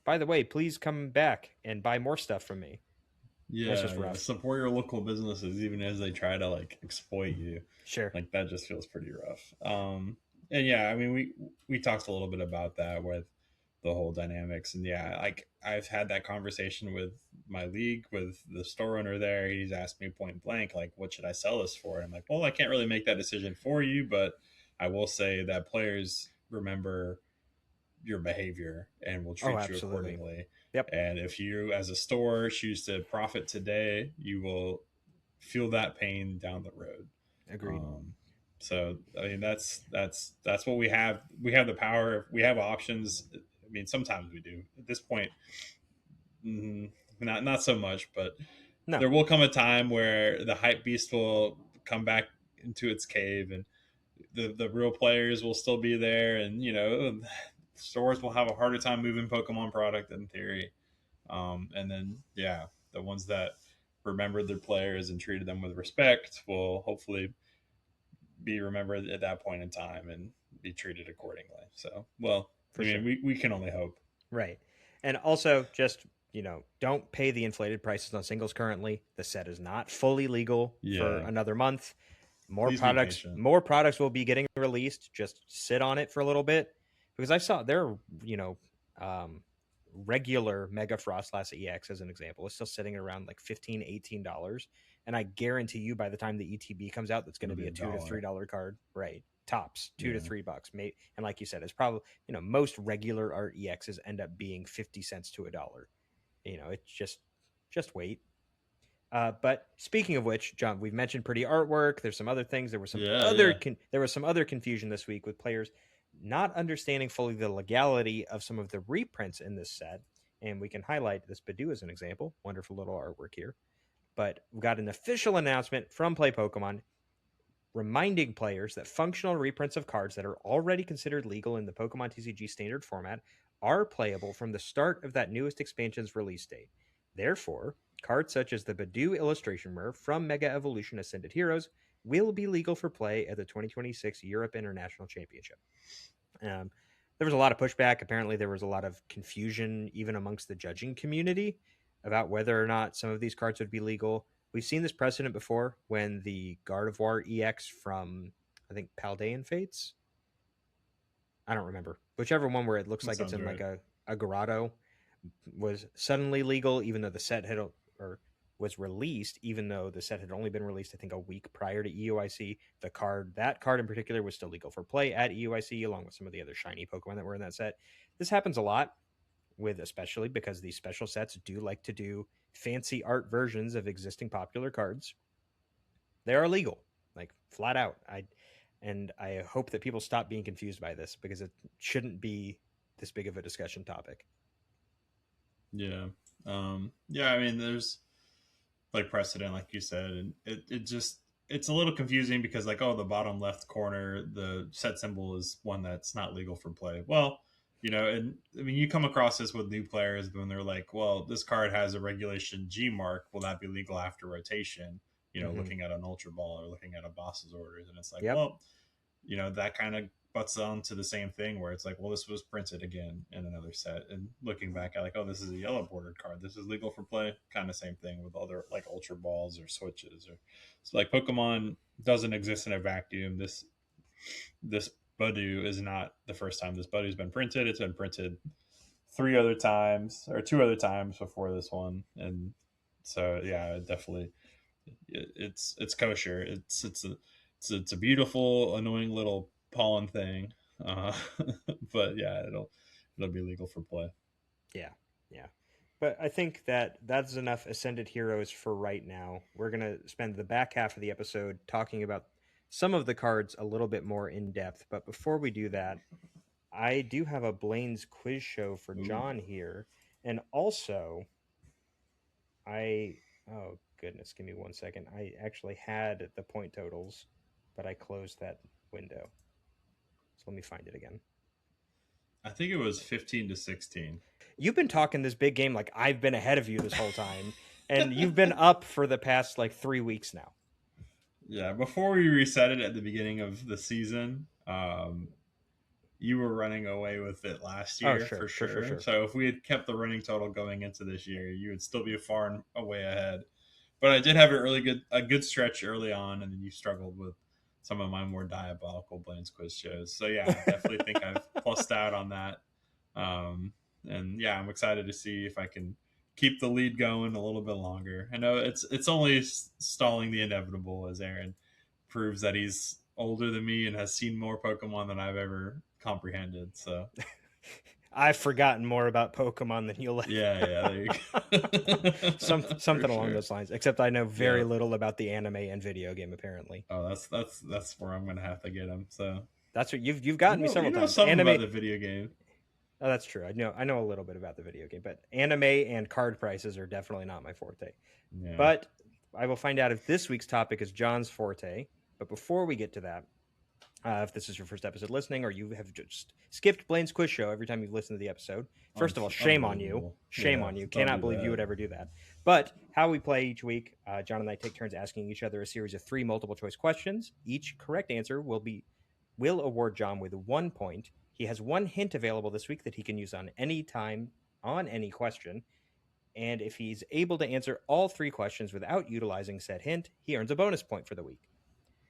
By the way, please come back and buy more stuff from me. And it's Yeah, just yeah. rough. Support your local businesses even as they try to like exploit you. Sure. Like that just feels pretty rough. And yeah, I mean we talked a little bit about that with the whole dynamics, and yeah, like I've had that conversation with my league with the store owner there. He's asked me point blank like what should I sell this for? And I'm like, well, I can't really make that decision for you, but I will say that players remember your behavior and will Oh, treat you absolutely. accordingly. Yep. And if you, as a store, choose to profit today, you will feel that pain down the road. Agreed. Um, so I mean, that's what we have. We have the power. We have options. I mean, sometimes we do. At this point, not so much. But No. there will come a time where the hype beast will come back into its cave, and the real players will still be there, and stores will have a harder time moving Pokemon product in theory. And then yeah, the ones that remembered their players and treated them with respect will hopefully be remembered at that point in time and be treated accordingly. So, well, For I mean, sure. we can only hope. Right. And also, just, don't pay the inflated prices on singles currently. The set is not fully legal for Yeah, another month. More please be products, patient. more products will be getting released. Just sit on it for a little bit because I saw there, um, regular Mega Frostlass EX as an example is still sitting around like $15-$18, and I guarantee you by the time the ETB comes out, that's going to It'll be be a a $2 to $3 card, right? Tops two to Yeah, $3, mate. And like you said, it's probably most regular art EXs end up being 50 cents to $1. It's just wait. But speaking of which, John, we've mentioned pretty artwork. There's some other things. There was some Yeah, other yeah. there was some other confusion this week with players not understanding fully the legality of some of the reprints in this set. And we can highlight this Badoo as an example. Wonderful little artwork here. But we got an official announcement from Play Pokemon reminding players that functional reprints of cards that are already considered legal in the Pokemon TCG standard format are playable from the start of that newest expansion's release date. Therefore, cards such as the Badoo illustration rare from Mega Evolution Ascended Heroes will be legal for play at the 2026 Europe International Championship. Um, there was a lot of pushback. Apparently, there was a lot of confusion even amongst the judging community about whether or not some of these cards would be legal. We've seen this precedent before when the Gardevoir EX from, I think, Paldean Fates. I don't remember. Whichever one where it looks That like it's sounds in right. like a grotto was suddenly legal, even though the set had or was released, even though the set had only been released, I think, a week prior to EUIC. That card in particular, was still legal for play at EUIC, along with some of the other shiny Pokemon that were in that set. This happens a lot with, especially because these special sets do like to do fancy art versions of existing popular cards. They are legal, like flat out. I hope that people stop being confused by this because it shouldn't be this big of a discussion topic. Yeah. Yeah, I mean, there's like precedent, like you said, and it just it's a little confusing because like, oh, the bottom left corner, the set symbol is one that's not legal for play. Well, and I mean, you come across this with new players when they're like, well, this card has a regulation G mark. Will that be legal after rotation? Mm-hmm. Looking at an ultra ball or looking at a boss's orders, and it's like, Yep. well, that kind of butts on to the same thing where it's like, well, this was printed again in another set, and looking back at like, oh, this is a yellow bordered card, this is legal for play, kind of same thing with other like ultra balls or switches, or so like Pokemon doesn't exist in a vacuum. This Badoo is not the first time this Badoo's been printed. It's been printed three other times or two other times before this one, and so yeah, definitely it's kosher. It's a beautiful, annoying little pollen thing, uh, but yeah, it'll be legal for play. Yeah. Yeah. But I think that that's enough Ascended Heroes for right now. We're going to spend the back half of the episode talking about some of the cards a little bit more in depth. But before we do that, I do have a Blaine's quiz show for Ooh. John here. And also, I, oh goodness, give me 1 second. I actually had the point totals, but I closed that window. So let me find it again. I think it was 15-16. You've been talking this big game like I've been ahead of you this whole time, and you've been up for the past like 3 weeks now. Yeah, before we reset it at the beginning of the season, you were running away with it last Oh, year sure, for sure, sure, sure. sure. So if we had kept the running total going into this year, you would still be far and away ahead. But I did have a good stretch early on, and then you struggled with some of my more diabolical Blaine's quiz shows. So yeah, I definitely think I've plussed out on that. And yeah, I'm excited to see if I can keep the lead going a little bit longer. I know it's only stalling the inevitable as AREN proves that he's older than me and has seen more Pokemon than I've ever comprehended. So I've forgotten more about Pokemon than you'll yeah, there you ever. For Something along sure. those lines. Except I know very Yeah. little about the anime and video game. Apparently, Oh, that's where I'm gonna have to get him. So that's what you've you gotten me know you several know times. something Anime. about the video game. Oh, that's true. I know a little bit about the video game, but anime and card prices are definitely not my forte. Yeah. But I will find out if this week's topic is John's forte. But before we get to that, if this is your first episode listening, or you have just skipped Blaine's quiz show every time you've listened to the episode, first of all, shame on you. Unbelievable. Shame Yeah. on you. Don't Cannot do believe you that. would ever do that. But how we play each week, John and I take turns asking each other a series of 3 multiple choice questions. Each correct answer will award John with 1 point. He has 1 hint available this week that he can use on any time on any question. And if he's able to answer all 3 questions without utilizing said hint, he earns a bonus point for the week.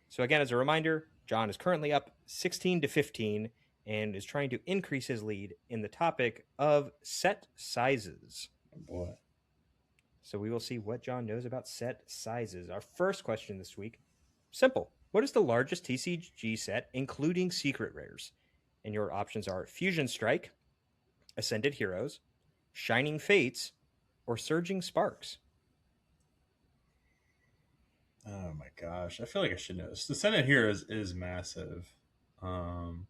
So again, as a reminder, John is currently up 16-15 and is trying to increase his lead in the topic of set sizes. Oh, boy. So we will see what John knows about set sizes. Our first question this week, simple. What is the largest TCG set, including secret rares? And your options are Fusion Strike, Ascended Heroes, Shining Fates, or Surging Sparks. Oh my gosh, I feel like I should know this. The Senate here is massive, um,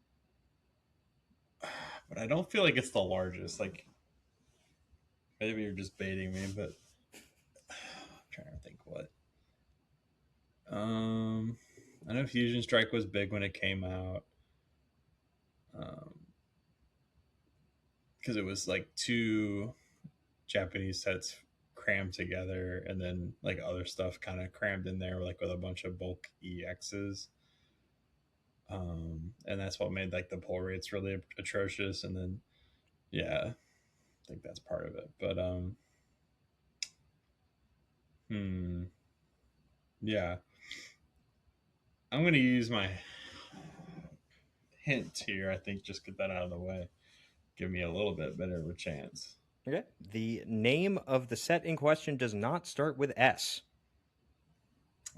but I don't feel like it's the largest. Like maybe you're just baiting me, but I'm trying to think what. Um, I know Fusion Strike was big when it came out, because it was like two Japanese sets crammed together, and then like other stuff kind of crammed in there, like with a bunch of bulk EXs. And that's what made like the pull rates really atrocious. And then, yeah, I think that's part of it. But hmm, yeah, I'm gonna use my hint here. I think just get that out of the way, give me a little bit better of a chance. Okay. The name of the set in question does not start with S.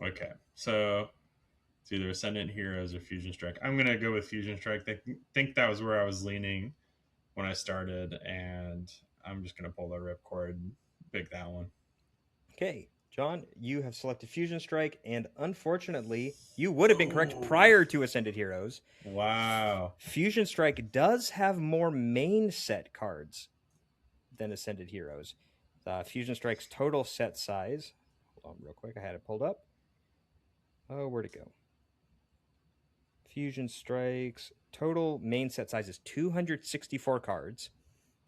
Okay, so it's either Ascendant Heroes or Fusion Strike. I'm gonna go with Fusion Strike. I think that was where I was leaning when I started, and I'm just gonna pull the ripcord and pick that one. Okay. John, you have selected Fusion Strike, and unfortunately, you would have been correct Oh, prior to Ascended Heroes. wow. Fusion Strike does have more main set cards than Ascended Heroes. Fusion Strike's total set size. Hold on, real quick. I had it pulled up. Oh, where'd it go? Fusion Strike's total main set size is 264 cards.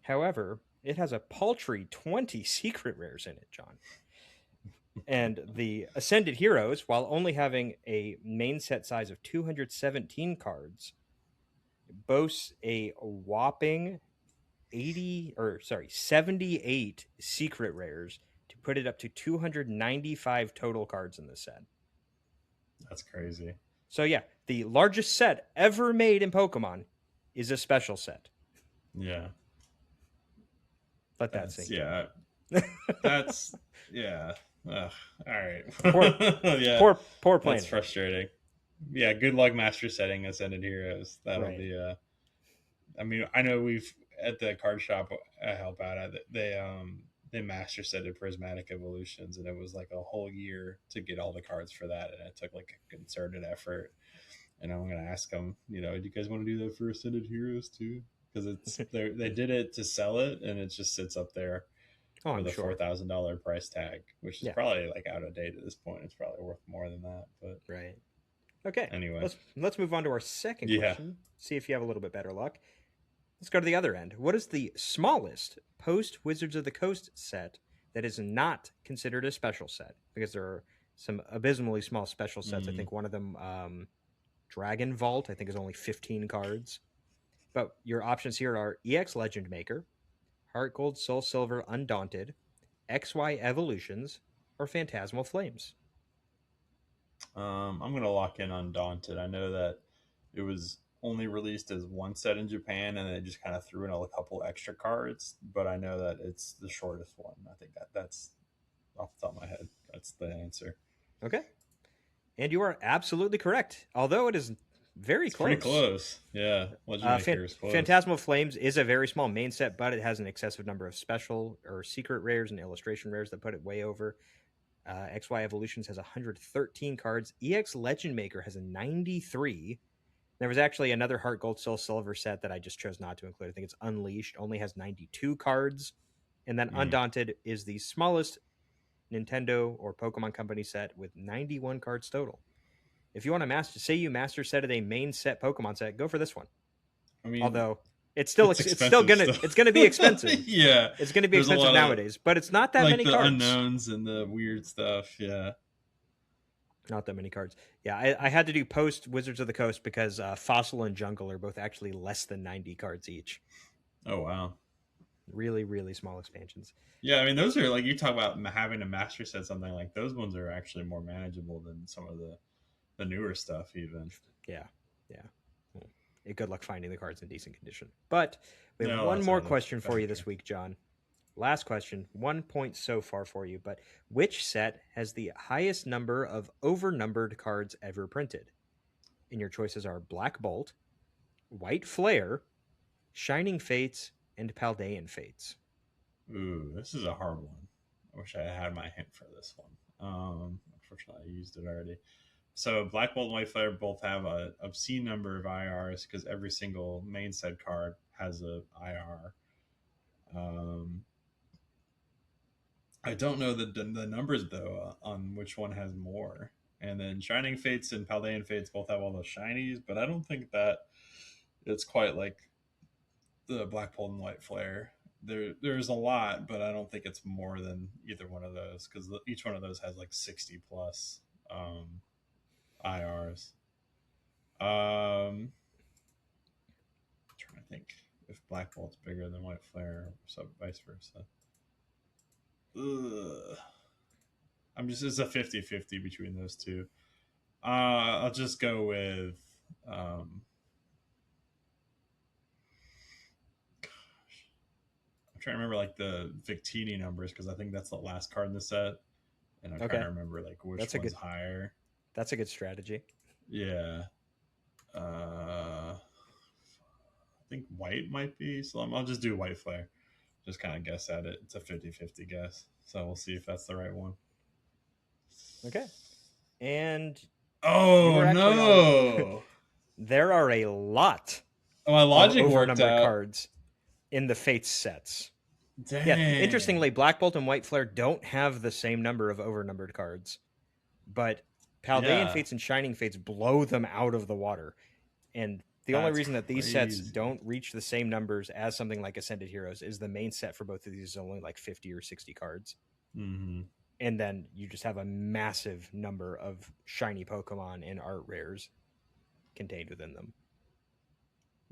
However, it has a paltry 20 secret rares in it, John. And the Ascended Heroes, while only having a main set size of 217 cards, boasts a whopping 78 secret rares to put it up to 295 total cards in the set. That's crazy. So yeah, the largest set ever made in Pokemon is a special set. Yeah. Let that sink yeah. That's yeah. Ugh. All right. Poor, yeah. poor planning. That's frustrating. Yeah. Good luck master setting Ascended Heroes. That'll Right. be. I mean, I know we've at the card shop I help out at. They master setted Prismatic Evolutions, and it was like a whole year to get all the cards for that, and it took like a concerted effort. And I'm gonna ask them, do you guys want to do that for Ascended Heroes too? Because they did it to sell it, and it just sits up there with a sure. $4,000 price tag, which is probably like out of date at this point. It's probably worth more than that, but right. Okay. Anyway, let's move on to our second question. See if you have a little bit better luck. Let's go to the other end. What is the smallest post Wizards of the Coast set that is not considered a special set? Because there are some abysmally small special sets. I think one of them, Dragon Vault, I think is only 15 cards. But your options here are EX Legend Maker, Heart Gold, Soul Silver, Undaunted, XY Evolutions, or Phantasmal Flames. I'm going to lock in Undaunted. I know that it was only released as one set in Japan, and they just kind of threw in a couple extra cards. But I know that it's the shortest one. I think that's off the top of my head. That's the answer. Okay. And you are absolutely correct. Although it is very close. Pretty close. Yeah. Close. Phantasmal Flames is a very small main set, but it has an excessive number of special or secret rares and illustration rares that put it way over. XY Evolutions has 113 cards. EX Legend Maker has a 93. There was actually another Heart Gold Soul Silver set that I just chose not to include. I think it's Unleashed, only has 92 cards. And then Undaunted is the smallest Nintendo or Pokemon Company set with 91 cards total. If you want to master set a main set Pokemon set, go for this one. I mean, although it's still gonna be expensive. Yeah, it's gonna be expensive nowadays, but it's not that many the cards. Unknowns and the weird stuff. Yeah, not that many cards. Yeah, I had to do post Wizards of the Coast because Fossil and Jungle are both actually less than 90 cards each. Oh wow, really, really small expansions. Yeah, I mean those are like you talk about having a master set something like those ones are actually more manageable than some of the newer stuff even. Yeah. Good luck finding the cards in decent condition. But we have one more question for you this week, John. Last question. 1 point so far for you. But which set has the highest number of overnumbered cards ever printed? And your choices are Black Bolt, White Flare, Shining Fates, and Paldean Fates. Ooh, this is a hard one. I wish I had my hint for this one. Unfortunately, I used it already. So Black Bolt and White Flare both have a obscene number of IRs because every single main set card has a IR. I don't know the numbers though on which one has more. And then Shining Fates and Paldean Fates both have all the shinies, but I don't think that it's quite like the Black Bolt and White Flare. There's a lot, but I don't think it's more than either one of those because each one of those has like 60 plus IRs. Trying to think if Black Bolt's bigger than White Flare or so vice versa. Ugh. It's a 50-50 between those two. I'll just go with I'm trying to remember like the Victini numbers because I think that's the last card in the set, and I'm trying to remember like which one's higher. That's a good strategy. Yeah. I think white might be, so I'll just do White Flare. Just kind of guess at it. It's a 50-50 guess, so we'll see if that's the right one. Okay. And no, there are a lot my logic of worked out. cards in the Fates sets. Dang. Yeah, interestingly, Black Bolt and White Flare don't have the same number of overnumbered cards, but Paldean Fates and Shining Fates blow them out of the water. And the only reason that these sets don't reach the same numbers as something like Ascended Heroes is the main set for both of these is only like 50 or 60 cards. Mm-hmm. And then you just have a massive number of shiny Pokemon and art rares contained within them.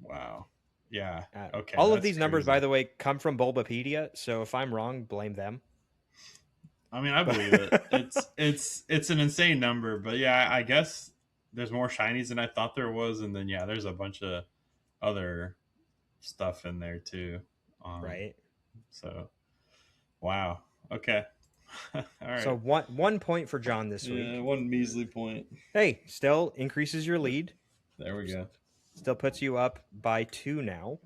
Wow. Yeah. Okay. All of these numbers, by the way, come from Bulbapedia. So if I'm wrong, blame them. I mean, I believe it. It's an insane number, but yeah, I guess there's more shinies than I thought there was, and then yeah, there's a bunch of other stuff in there too. Right. So, wow. Okay. All right. So one point for John this week. Yeah, one measly point. Hey, still increases your lead. There we go. Still puts you up by 2 now.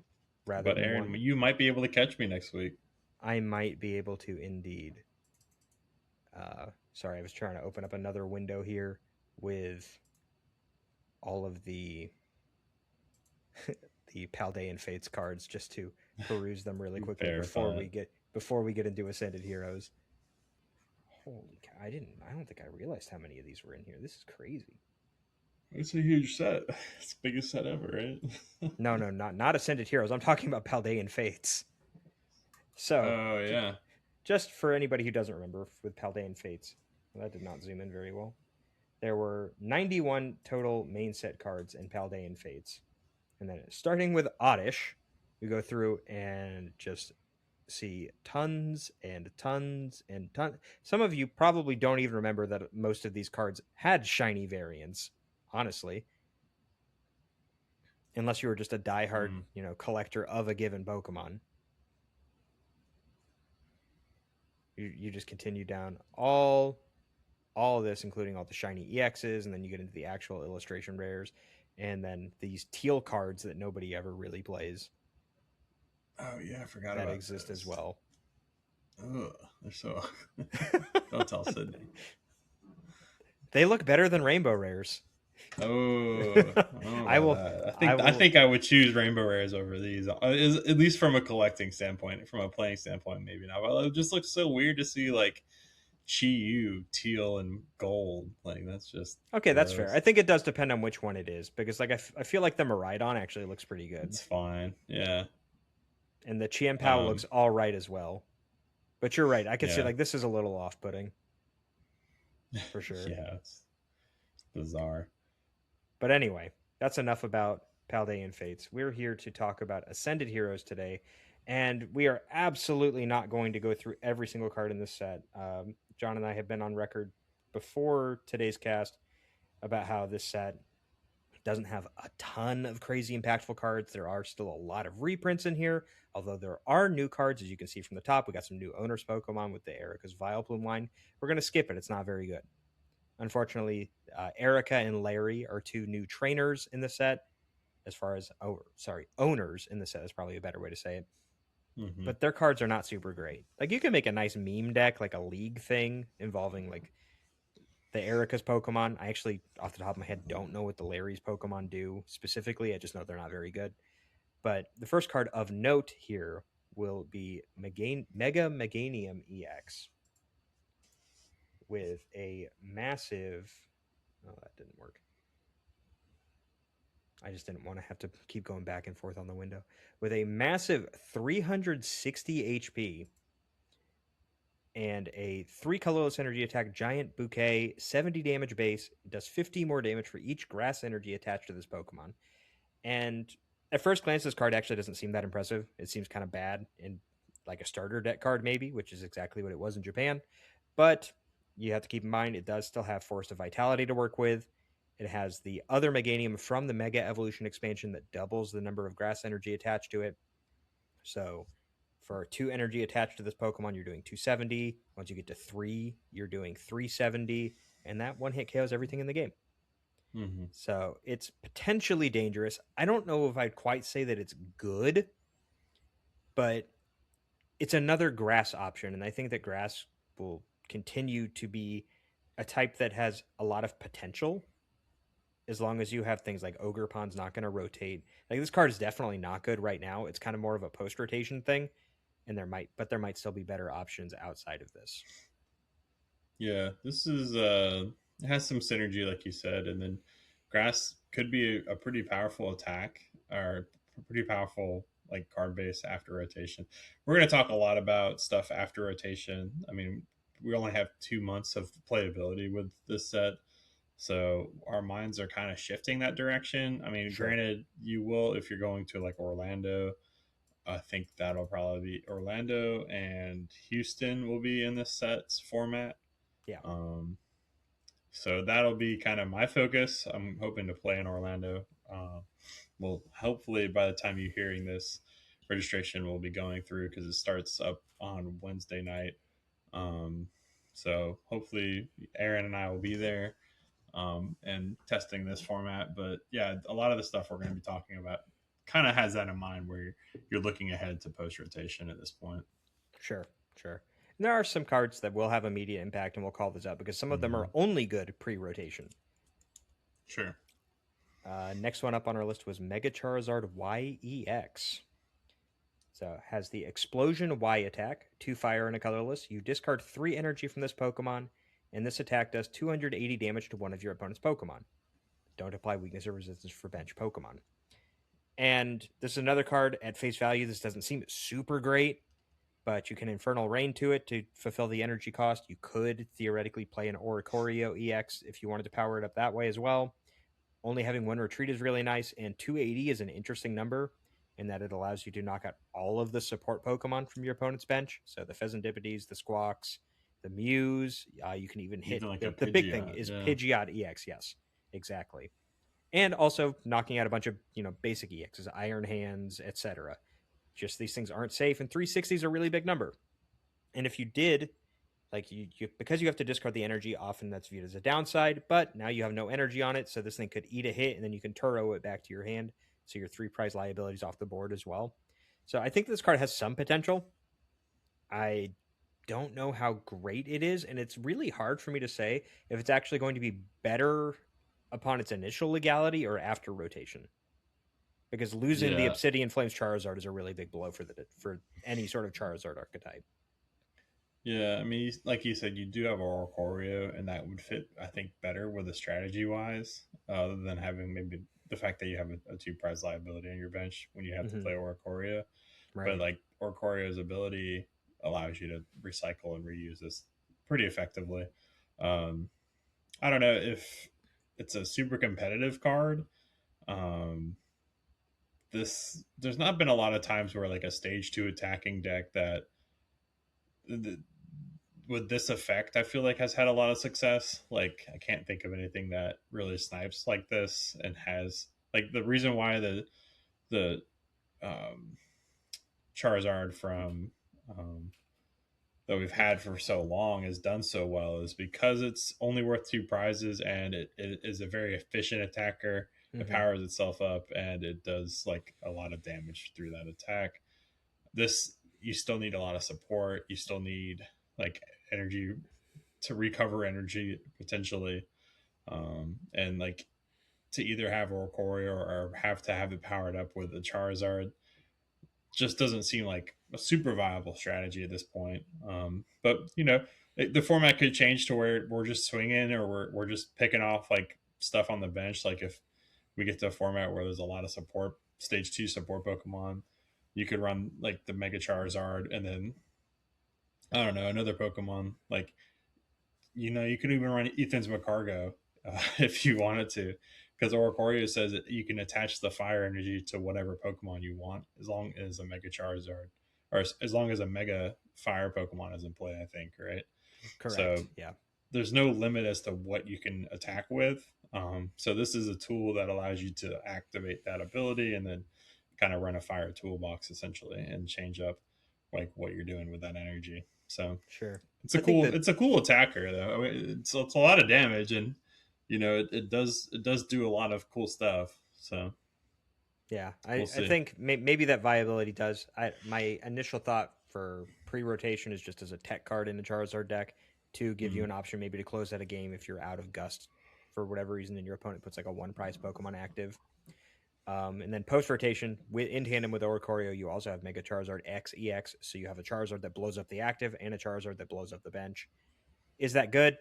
But Aaron, you might be able to catch me next week. I might be able to indeed. Sorry, I was trying to open up another window here with all of the the Paldean Fates cards just to peruse them really quickly before we get into Ascended Heroes. Holy cow, I don't think I realized how many of these were in here. This is crazy. It's a huge set. It's the biggest set ever, right? No, not Ascended Heroes. I'm talking about Paldean Fates. So, yeah. Just for anybody who doesn't remember, with Paldean Fates, that did not zoom in very well. There were 91 total main set cards in Paldean Fates. And then starting with Oddish, we go through and just see tons and tons and tons. Some of you probably don't even remember that most of these cards had shiny variants, honestly. Unless you were just a diehard, collector of a given Pokemon. You just continue down all of this, including all the shiny EXs, and then you get into the actual illustration rares, and then these teal cards that nobody ever really plays. Oh yeah, I forgot about that. Exist as well. Ugh, they're so. Don't tell Sydney. They look better than rainbow rares. I think I would choose rainbow rares over these, at least from a collecting standpoint. From a playing standpoint, maybe not. But it just looks so weird to see like Chi-Yu teal and gold. Like that's just okay. That's fair. I think it does depend on which one it is, because like I feel like the Miraidon actually looks pretty good. It's fine. Yeah. And the Chien-Pao looks all right as well. But you're right. I can see like this is a little off-putting. For sure. Yeah, it's bizarre. But anyway, that's enough about Paldean Fates. We're here to talk about Ascended Heroes today, and we are absolutely not going to go through every single card in this set. John and I have been on record before today's cast about how this set doesn't have a ton of crazy impactful cards. There are still a lot of reprints in here, although there are new cards, as you can see from the top. We got some new owners Pokemon with the Erica's Vileplume line. We're going to skip it. It's not very good. Unfortunately, Erica and Larry are 2 new trainers in the set. As far as, owners in the set is probably a better way to say it. Mm-hmm. But their cards are not super great. Like, you can make a nice meme deck, like a league thing involving like the Erica's Pokemon. I actually, off the top of my head, don't know what the Larry's Pokemon do specifically. I just know they're not very good. But the first card of note here will be Mega Meganium EX with a massive. Oh, that didn't work. I just didn't want to have to keep going back and forth on the window. With a massive 360 HP and a 3 colorless energy attack, Giant Bouquet, 70 damage base, does 50 more damage for each grass energy attached to this Pokemon. And at first glance, this card actually doesn't seem that impressive. It seems kind of bad in like a starter deck card, maybe, which is exactly what it was in Japan. But you have to keep in mind it does still have Force of Vitality to work with. It has the other Meganium from the Mega Evolution expansion that doubles the number of grass energy attached to it. So for 2 energy attached to this Pokemon, you're doing 270. Once you get to 3, you're doing 370. And that one hit KOs everything in the game. Mm-hmm. So it's potentially dangerous. I don't know if I'd quite say that it's good, but it's another grass option. And I think that grass will continue to be a type that has a lot of potential as long as you have things like Ogerpon's not going to rotate. Like this card is definitely not good right now. It's kind of more of a post rotation thing, and there might still be better options outside of this. Yeah, this is it has some synergy, like you said, and then grass could be a pretty powerful attack or pretty powerful like card base after rotation. We're going to talk a lot about stuff after rotation. I mean, we only have 2 months of playability with this set, so our minds are kind of shifting that direction. I mean, Sure. granted, you will if you're going to like Orlando. I think that'll probably be Orlando and Houston will be in this set's format. Yeah. Um, so that'll be kind of my focus. I'm hoping to play in Orlando. Well, hopefully by the time you're hearing this, registration will be going through because it starts up on Wednesday night. Um, so hopefully Aaron and I will be there and testing this format. But yeah, a lot of the stuff we're going to be talking about kind of has that in mind where you're looking ahead to post rotation at this point. Sure. Sure. And there are some cards that will have immediate impact, and we'll call this out because some of them Mm-hmm. are only good pre rotation. Sure. Next one up on our list was Mega Charizard YEX. So it has the Explosion Y attack, 2 fire and a colorless. You discard 3 energy from this Pokemon, and this attack does 280 damage to one of your opponent's Pokemon. Don't apply weakness or resistance for bench Pokemon. And this is another card at face value. This doesn't seem super great, but you can Infernal Rain to it to fulfill the energy cost. You could theoretically play an Oricorio EX if you wanted to power it up that way as well. Only having 1 retreat is really nice, and 280 is an interesting number in that it allows you to knock out all of the support Pokemon from your opponent's bench. So the Pheasantippides, the Squawks, the Mews. You can even hit Even like the a big thing Pidgeot, is yeah. Pidgeot EX. Yes, exactly. And also knocking out a bunch of basic EXs, Iron Hands, etc. Just these things aren't safe, and 360 is a really big number. And if you did, like because you have to discard the energy, often that's viewed as a downside. But now you have no energy on it, so this thing could eat a hit, and then you can Turo it back to your hand, so your 3 prize liabilities off the board as well. So I think this card has some potential. I don't know how great it is, and it's really hard for me to say if it's actually going to be better upon its initial legality or after rotation. Because losing the Yeah. Obsidian Flames Charizard is a really big blow for any sort of Charizard archetype. Yeah, I mean, like you said, you do have Oricorio, and that would fit, I think, better with the strategy wise, other than having maybe the fact that you have a 2 prize liability on your bench when you have to Mm-hmm. play Oricorio. But Right. like Oricorio's ability allows you to recycle and reuse this pretty effectively. Um, I don't know if it's a super competitive card. Um, there's not been a lot of times where like a stage 2 attacking deck that with this effect I feel like has had a lot of success. Like I can't think of anything that really snipes like this and has like the reason why the um, Charizard from that we've had for so long has done so well is because it's only worth 2 prizes and it is a very efficient attacker. It Mm-hmm. powers itself up and it does like a lot of damage through that attack. This you still need a lot of support. You still need like energy to recover energy potentially, and like to either have Oricorio or have to have it powered up with a Charizard just doesn't seem like a super viable strategy at this point. But the format could change to where we're just swinging, or we're just picking off like stuff on the bench. Like if we get to a format where there's a lot of support, stage 2 support Pokemon, you could run like the Mega Charizard, and then I don't know, another Pokemon like you could even run Ethan's Macargo if you wanted to, because Oricorio says that you can attach the fire energy to whatever Pokemon you want, as long as a Mega Charizard, or as long as a Mega Fire Pokemon is in play. I think, right? Correct. So Yeah. there's no limit as to what you can attack with. So this is a tool that allows you to activate that ability and then kind of run a fire toolbox essentially and change up like what you're doing with that energy. So Sure. it's I think that a cool attacker though. I mean, it's a lot of damage, and it does do a lot of cool stuff. So yeah, we'll I see. think maybe that viability does. My initial thought for pre-rotation is just as a tech card in the Charizard deck to give you Mm. an option maybe to close out a game if you're out of Gust for whatever reason and your opponent puts like a one prize Pokemon active. And then post rotation, in tandem with Oricorio, you also have Mega Charizard X EX, so you have a Charizard that blows up the active and a Charizard that blows up the bench. Is that good?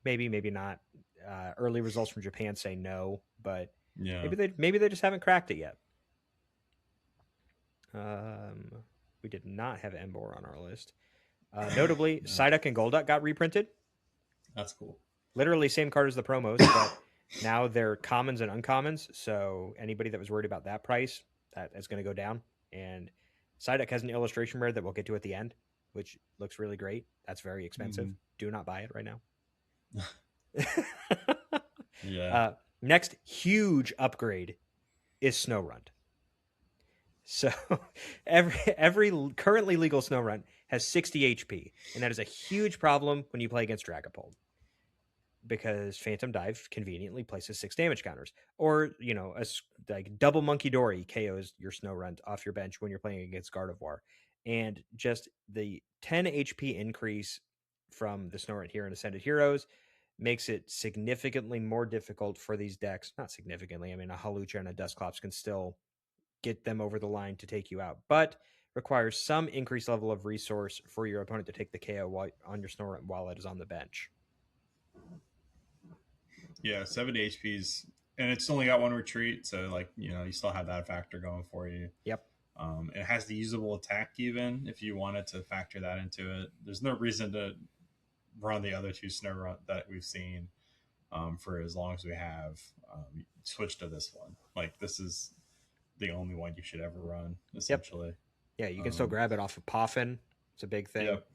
Maybe, maybe not. Early results from Japan say no, but Yeah. maybe they just haven't cracked it yet. Um, we did not have Embor on our list. Notably, No, Psyduck and Golduck got reprinted. that's cool. Literally same card as the promos, but now they're commons and uncommons. So anybody that was worried about that price, that is going to go down. And Psyduck has an illustration rare that we'll get to at the end, which looks really great. That's very expensive. Mhm. Do not buy it right now. Yeah. Next huge upgrade is Snorunt. So every currently legal Snorunt has 60 HP, and that is a huge problem when you play against Dragapult, because Phantom Dive conveniently places 6 damage counters, or like double Monkey Dory KOs your Snorunt off your bench when you're playing against Gardevoir, and just the 10 HP increase from the Snorunt here in Ascended Heroes makes it significantly more difficult for these decks. Not significantly. I mean, a Halucha and a Dusclops can still get them over the line to take you out, but requires some increased level of resource for your opponent to take the KO on your Snorunt while it is on the bench. Yeah, 70 HP's, and it's only got one retreat, so like you still have that factor going for you. Yep. It has the usable attack even if you wanted to factor that into it. There's no reason to run the other two Snow that we've seen for as long as we have. Switch to this one. Like this is the only one you should ever run, Yep. essentially. Yeah, you can still grab it off of Poffin. It's a big thing. Yep.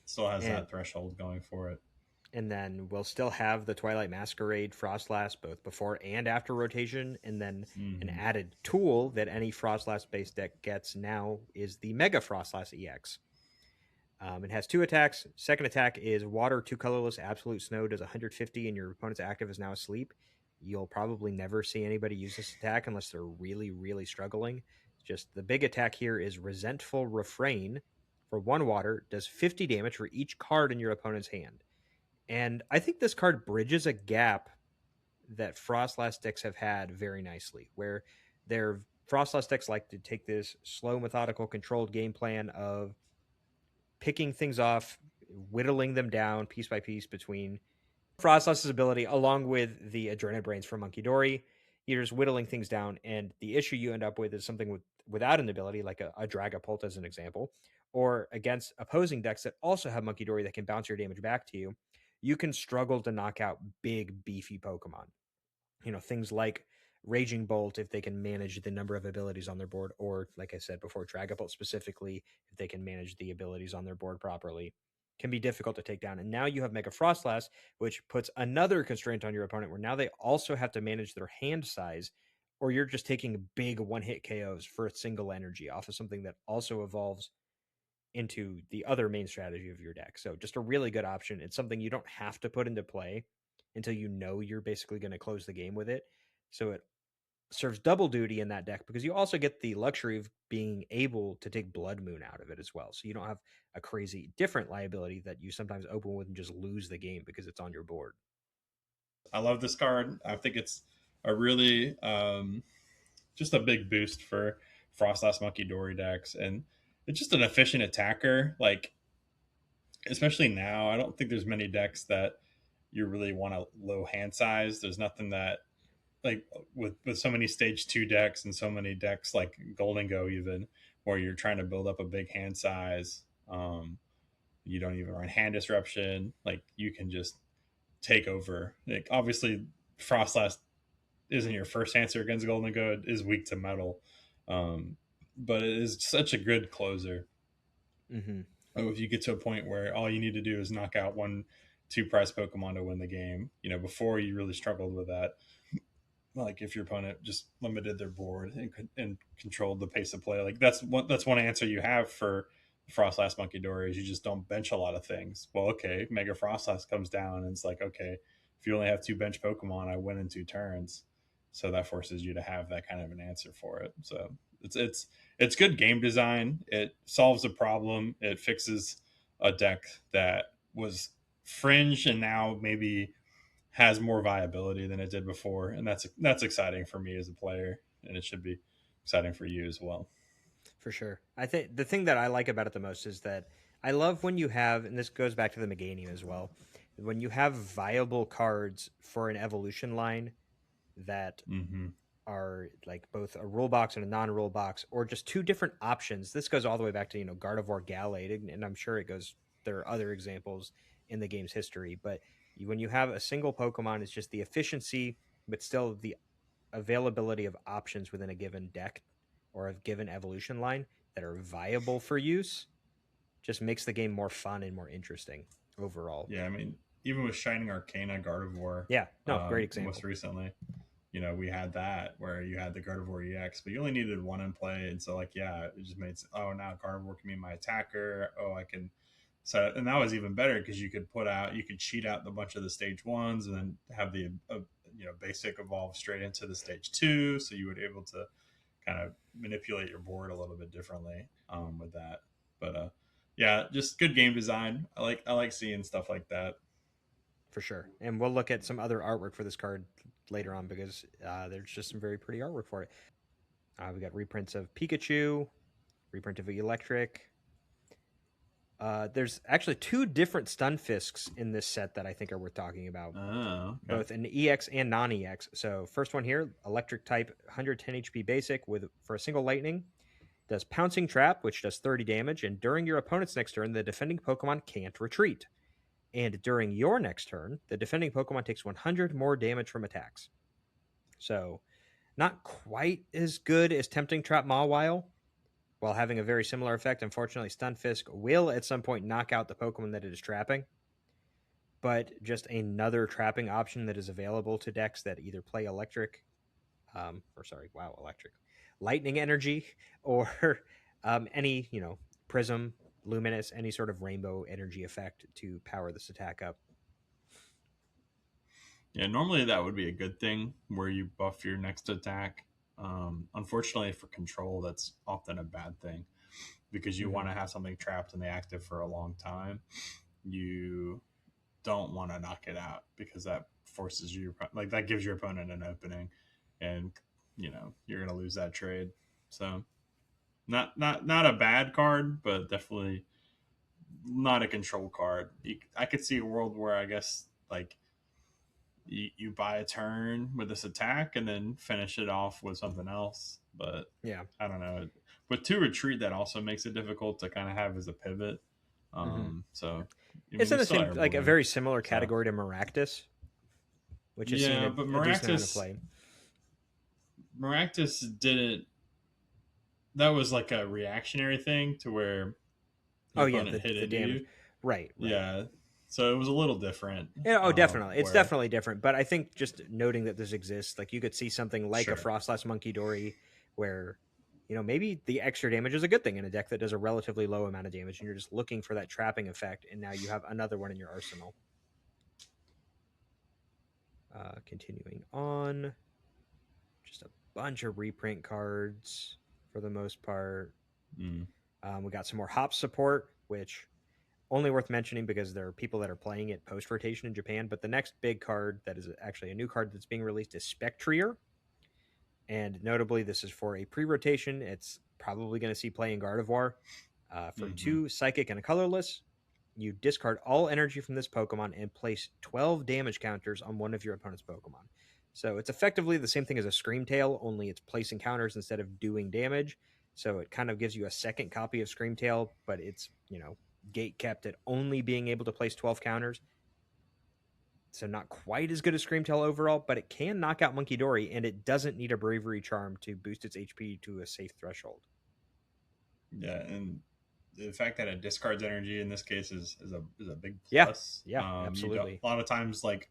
Still has And that threshold going for it. and then we'll still have the Twilight Masquerade Frostlass both before and after rotation, and then an Mm-hmm. added tool that any Frostlass based deck gets now is the Mega Frostlass EX. It has 2 attacks. Second attack is Water, 2 colorless, Absolute Snow, does 150, and your opponent's active is now asleep. You'll probably never see anybody use this attack unless they're really, really struggling. Just the big attack here is Resentful Refrain for 1 water, does 50 damage for each card in your opponent's hand. And I think this card bridges a gap that Frostlass decks have had very nicely, where their Frostlass decks like to take this slow, methodical, controlled game plan of picking things off, whittling them down piece by piece between Frostlass's ability along with the Adrenal Brains from Monkey Dory. You're just whittling things down, and the issue you end up with is something without an ability, like a Dragapult as an example, or against opposing decks that also have Monkey Dory that can bounce your damage back to you. You can struggle to knock out big, beefy Pokemon. Things like Raging Bolt if they can manage the number of abilities on their board, or like I said before, Dragapult specifically if they can manage the abilities on their board properly, can be difficult to take down. And now you have Mega Frostlass, which puts another constraint on your opponent, where now they also have to manage their hand size, or you're just taking big one-hit KOs for a single energy off of something that also evolves into the other main strategy of your deck. So just a really good option. It's something you don't have to put into play until you know you're basically going to close the game with it. So it serves double duty in that deck because you also get the luxury of being able to take Blood Moon out of it as well. So you don't have a crazy different liability that you sometimes open with and just lose the game because it's on your board. I love this card. I think it's a really just a big boost for Frostlass Monkey Dory decks, and it's just an efficient attacker. Like especially now, I don't think there's many decks that you really want a low hand size. There's nothing that like with so many stage 2 decks and so many decks like Golden Go even where you're trying to build up a big hand size. You don't even run hand disruption. Like you can just take over. Like obviously, Frostlass isn't your first answer against Golden Go. It is weak to metal, um, but it is such a good closer. Mm-hmm. If you get to a point where all you need to do is knock out 1-2 prize Pokemon to win the game, before you really struggled with that. Like if your opponent just limited their board and controlled the pace of play, like that's one answer you have for Frostlass Monkey Dory is you just don't bench a lot of things. Well, okay, Mega Frostlass comes down and it's like, okay, if you only have 2 bench Pokemon, I win in 2 turns. So that forces you to have that kind of an answer for it. So it's good game design. It solves a problem. It fixes a deck that was fringe and now maybe has more viability than it did before, and that's exciting for me as a player, and it should be exciting for you as well. For sure. I think the thing that I like about it the most is that I love when you have, and this goes back to the Meganium as well, when you have viable cards for an evolution line that Mm-hmm. are like both a rule box and a non-rule box, or just two different options. This goes all the way back to Gardevoir Gallade, and I'm sure it goes. There are other examples in the game's history, but when you have a single Pokemon, it's just the efficiency, but still the availability of options within a given deck or a given evolution line that are viable for use just makes the game more fun and more interesting overall. Yeah, I mean, even with Shining Arcana Gardevoir, Yeah, no, great most example. recently, we had that where you had the Gardevoir EX, but you only needed one in play, and so like, yeah, it just made oh now Gardevoir can be my attacker. Oh, I can. So and that was even better because you could cheat out a bunch of the stage 1s and then have the basic evolve straight into the stage 2, so you would be able to kind of manipulate your board a little bit differently with that. But yeah, just good game design. I like seeing stuff like that. For sure. And we'll look at some other artwork for this card later on because there's just some very pretty artwork for it. We got reprints of Pikachu, reprint of Electric. There's actually two different Stunfisks in this set that I think are worth talking about, Oh, okay. both an EX and non-EX. So first one here, Electric type, 110 HP basic for a single Lightning. Does Pouncing Trap, which does 30 damage, and during your opponent's next turn, the defending Pokemon can't retreat. And during your next turn, the defending Pokemon takes 100 more damage from attacks. So, not quite as good as Tempting Trap Mawile, while having a very similar effect. Unfortunately, Stunfisk will at some point knock out the Pokemon that it is trapping, but just another trapping option that is available to decks that either play electric, lightning energy, or any, prism, luminous, any sort of rainbow energy effect to power this attack up. Yeah, normally that would be a good thing where you buff your next attack. Unfortunately, for control, that's often a bad thing because you want to have something trapped in the active for a long time. You don't want to knock it out because that forces you, like that gives your opponent an opening, and you're gonna lose that trade. So not a bad card, but definitely not a control card. I could see a world where I guess like you buy a turn with this attack and then finish it off with something else. But Yeah. I don't know. With 2 retreat, that also makes it difficult to kind of have as a pivot. So I It's mean, in you the still same, have like a Bloom. very similar So category to Maractus, which has seen yeah, but a decent amount of play. Maractus didn't. That was like a reactionary thing to where Oh your yeah, opponent hit the into damage. you. Right. Yeah, so it was a little different. Yeah, oh, definitely. It's Where definitely different. But I think just noting that this exists, like you could see something like a sure, Frostlass Monkey Dory where, maybe the extra damage is a good thing in a deck that does a relatively low amount of damage and you're just looking for that trapping effect, and now you have another one in your arsenal. Continuing on. Just a bunch of reprint cards for the most part. Mm. We got some more hop support, which only worth mentioning because there are people that are playing it post rotation in Japan. But the next big card that is actually a new card that's being released is Spectrier. And notably, this is for a pre rotation. It's probably going to see play in Gardevoir. For Mm-hmm. 2 Psychic and a Colorless, you discard all energy from this Pokemon and place 12 damage counters on one of your opponent's Pokemon. So it's effectively the same thing as a Scream Tail, only it's placing counters instead of doing damage. So it kind of gives you a second copy of Scream Tail, but it's, gate kept at only being able to place 12 counters. So not quite as good as Scream Tail overall, but it can knock out Monkey Dory, and it doesn't need a Bravery Charm to boost its HP to a safe threshold. Yeah, and the fact that it discards energy in this case is a big Yeah, plus. yeah, absolutely. A lot of times, like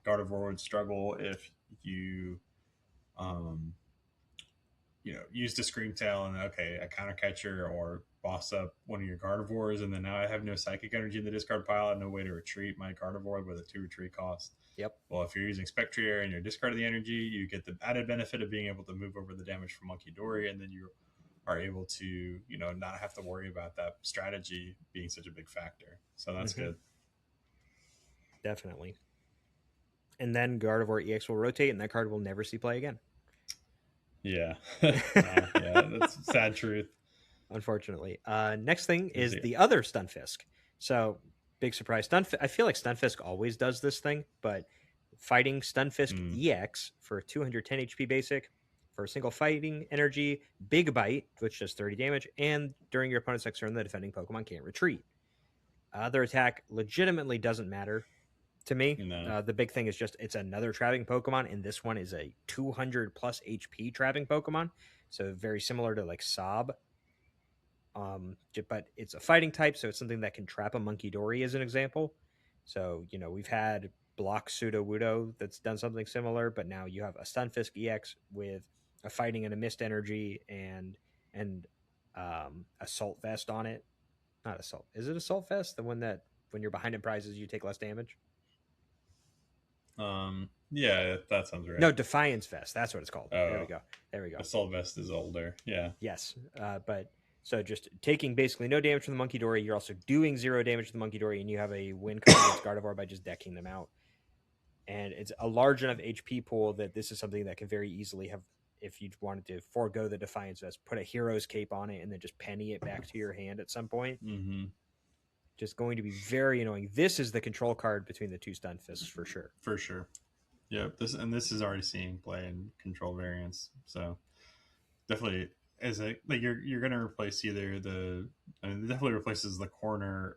Gardevoir would struggle if you, um, use the Scream Tail and okay, a counter catcher or boss up one of your Gardevoirs, and then now I have no psychic energy in the discard pile and no way to retreat my Gardevoir with a 2 retreat cost. Yep. Well, if you're using Spectrier and you're discarding the energy, you get the added benefit of being able to move over the damage from Monkey Dory, and then you are able to, not have to worry about that strategy being such a big factor. So that's good. Definitely. And then Gardevoir EX will rotate, and that card will never see play again. Yeah. Yeah, that's sad truth. Unfortunately. Next thing is the other Stunfisk. So, big surprise. I feel like Stunfisk always does this thing, but fighting Stunfisk EX for 210 HP basic for a single fighting energy, Big Bite, which does 30 damage, and during your opponent's next turn, the defending Pokemon can't retreat. Other attack legitimately doesn't matter to me. No. The big thing is just it's another trapping Pokemon, and this one is a 200 plus HP trapping Pokemon. So very similar to like Sob. But it's a fighting type, so it's something that can trap a Monkey Dory as an example. So, we've had Block Sudowoodo that's done something similar, but now you have a Stunfisk EX with a fighting and a mist energy and Assault Vest on it. Not Assault. Is it Assault Vest? The one that when you're behind in prizes you take less damage? Yeah, that sounds right. No, Defiance Vest. That's what it's called. Oh, There we go. Assault Vest is older. Yeah. Yes. But so just taking basically no damage from the Monkey Dory, you're also doing 0 damage to the Monkey Dory, and you have a win card against Gardevoir by just decking them out. And it's a large enough HP pool that this is something that can very easily have, if you wanted to forego the Defiance Vest, put a Hero's Cape on it, and then just penny it back to your hand at some point. Mm-hmm. Just going to be very annoying. This is the control card between the two Stunfisks for sure. For sure. Yeah, this is already seeing play in control variants. So definitely as a like you're gonna replace either it definitely replaces the corner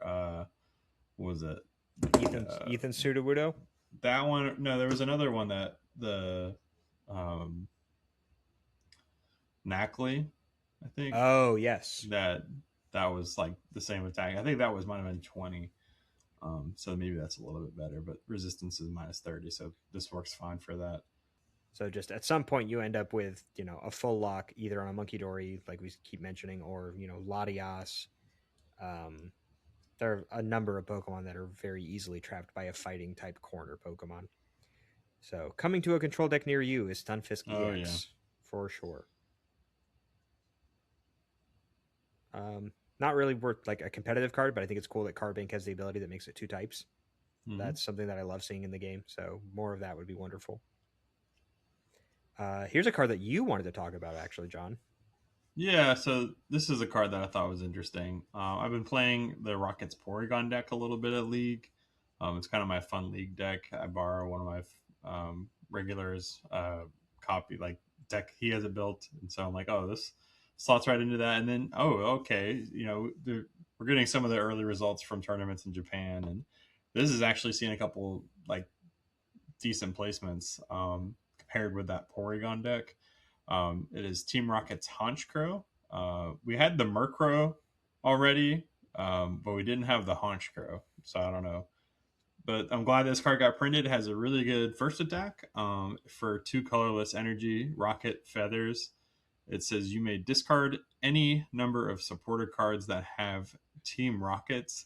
what was it? Ethan Sudowoodo? That one. No, there was another one that the Knackley, I think. Oh yes. That was like the same attack. I think that might have been 20. So maybe that's a little bit better, but resistance is minus 30, so this works fine for that. So just at some point you end up with, a full lock either on a Monkey Dory, like we keep mentioning, or, Latias. There are a number of Pokemon that are very easily trapped by a fighting type corner Pokemon. So coming to a control deck near you is Stunfisk EX for sure. Not really worth like a competitive card, but I think it's cool that Cardbank has the ability that makes it 2 types. Mm-hmm. That's something that I love seeing in the game. So more of that would be wonderful. Here's a card that you wanted to talk about, actually, John. Yeah, so this is a card that I thought was interesting. I've been playing the Rockets Porygon deck a little bit at League. It's kind of my fun League deck. I borrow one of my regulars copy like deck he has it built, and so I'm like, oh, this slots right into that. And then, oh, okay, we're getting some of the early results from tournaments in Japan, and this is actually seeing a couple like decent placements compared with that Porygon deck. It is Team Rocket's Honchkrow. We had the Murkrow already, but we didn't have the Honchkrow, so I don't know. But I'm glad this card got printed. It has a really good first attack for 2 colorless energy, Rocket Feathers. It says you may discard any number of supporter cards that have Team Rockets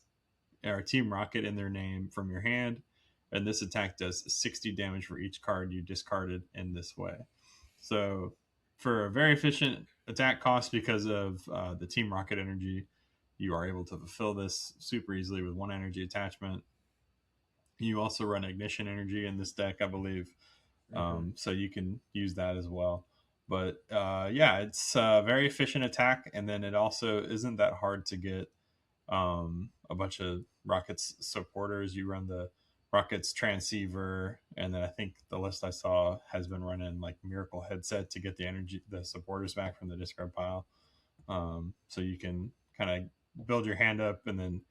or Team Rocket in their name from your hand. And this attack does 60 damage for each card you discarded in this way. So for a very efficient attack cost because of the Team Rocket energy. You are able to fulfill this super easily with one energy attachment. You also run ignition energy in this deck, I believe, Mm-hmm. so you can use that as well. But yeah, it's a very efficient attack, and then it also isn't that hard to get a bunch of Rockets supporters. You run the Rockets transceiver, and then I think the list I saw has been running like Miracle Headset to get the supporters back from the discard pile. So you can kind of build your hand up and then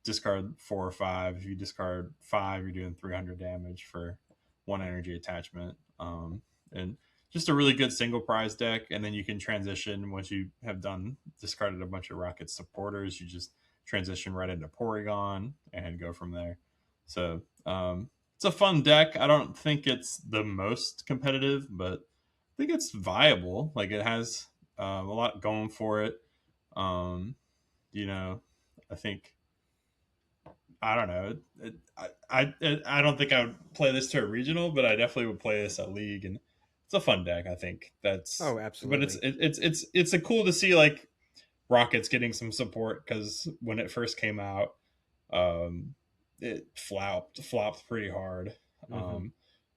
discard 4 or 5. If you discard 5, you're doing 300 damage for one energy attachment. And just a really good single prize deck. And then you can transition once you have done discarded a bunch of Rocket supporters. You just transition right into Porygon and go from there. So it's a fun deck. I don't think it's the most competitive, but I think it's viable. Like it has a lot going for it. Um, you know, I think I don't know. I don't think I would play this to a regional, but I definitely would play this at league, and it's a fun deck. I think that's, Oh, but absolutely. it's a cool to see like Rockets getting some support because when it first came out, um, it flopped pretty hard. Mm-hmm.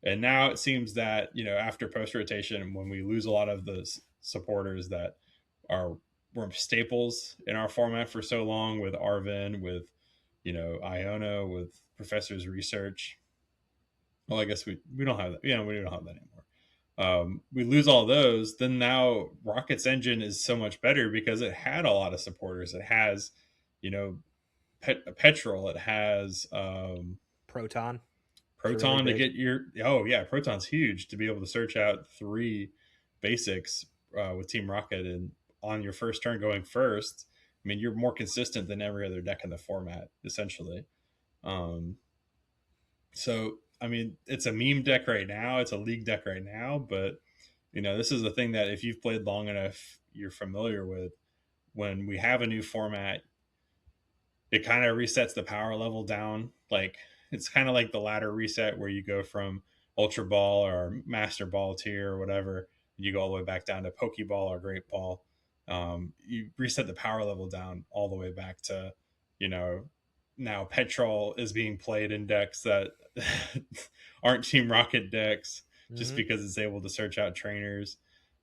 And now it seems that after post rotation, when we lose a lot of the supporters that are were staples in our format for so long, with Arvin, with Iona, with Professor's Research. Well, I guess we don't have that. We don't have that anymore. We lose all those, then now Rocket's engine is so much better because it had a lot of supporters. It has, you know, petrol. It has Proton is really proton to big. get your. Oh yeah, proton's huge to be able to search out 3 basics with Team Rocket and on your first turn going first. I mean, you're more consistent than every other deck in the format, essentially. Um, so I mean, it's a meme deck right now. It's a league deck right now, but this is the thing that if you've played long enough, you're familiar with. When we have a new format, it kind of resets the power level down. Like it's kind of like the ladder reset where you go from Ultra Ball or Master Ball tier or whatever, and you go all the way back down to Pokeball or Great Ball. You reset the power level down all the way back to, you know, now Petrol is being played in decks that aren't Team Rocket decks just Mm-hmm. because it's able to search out trainers.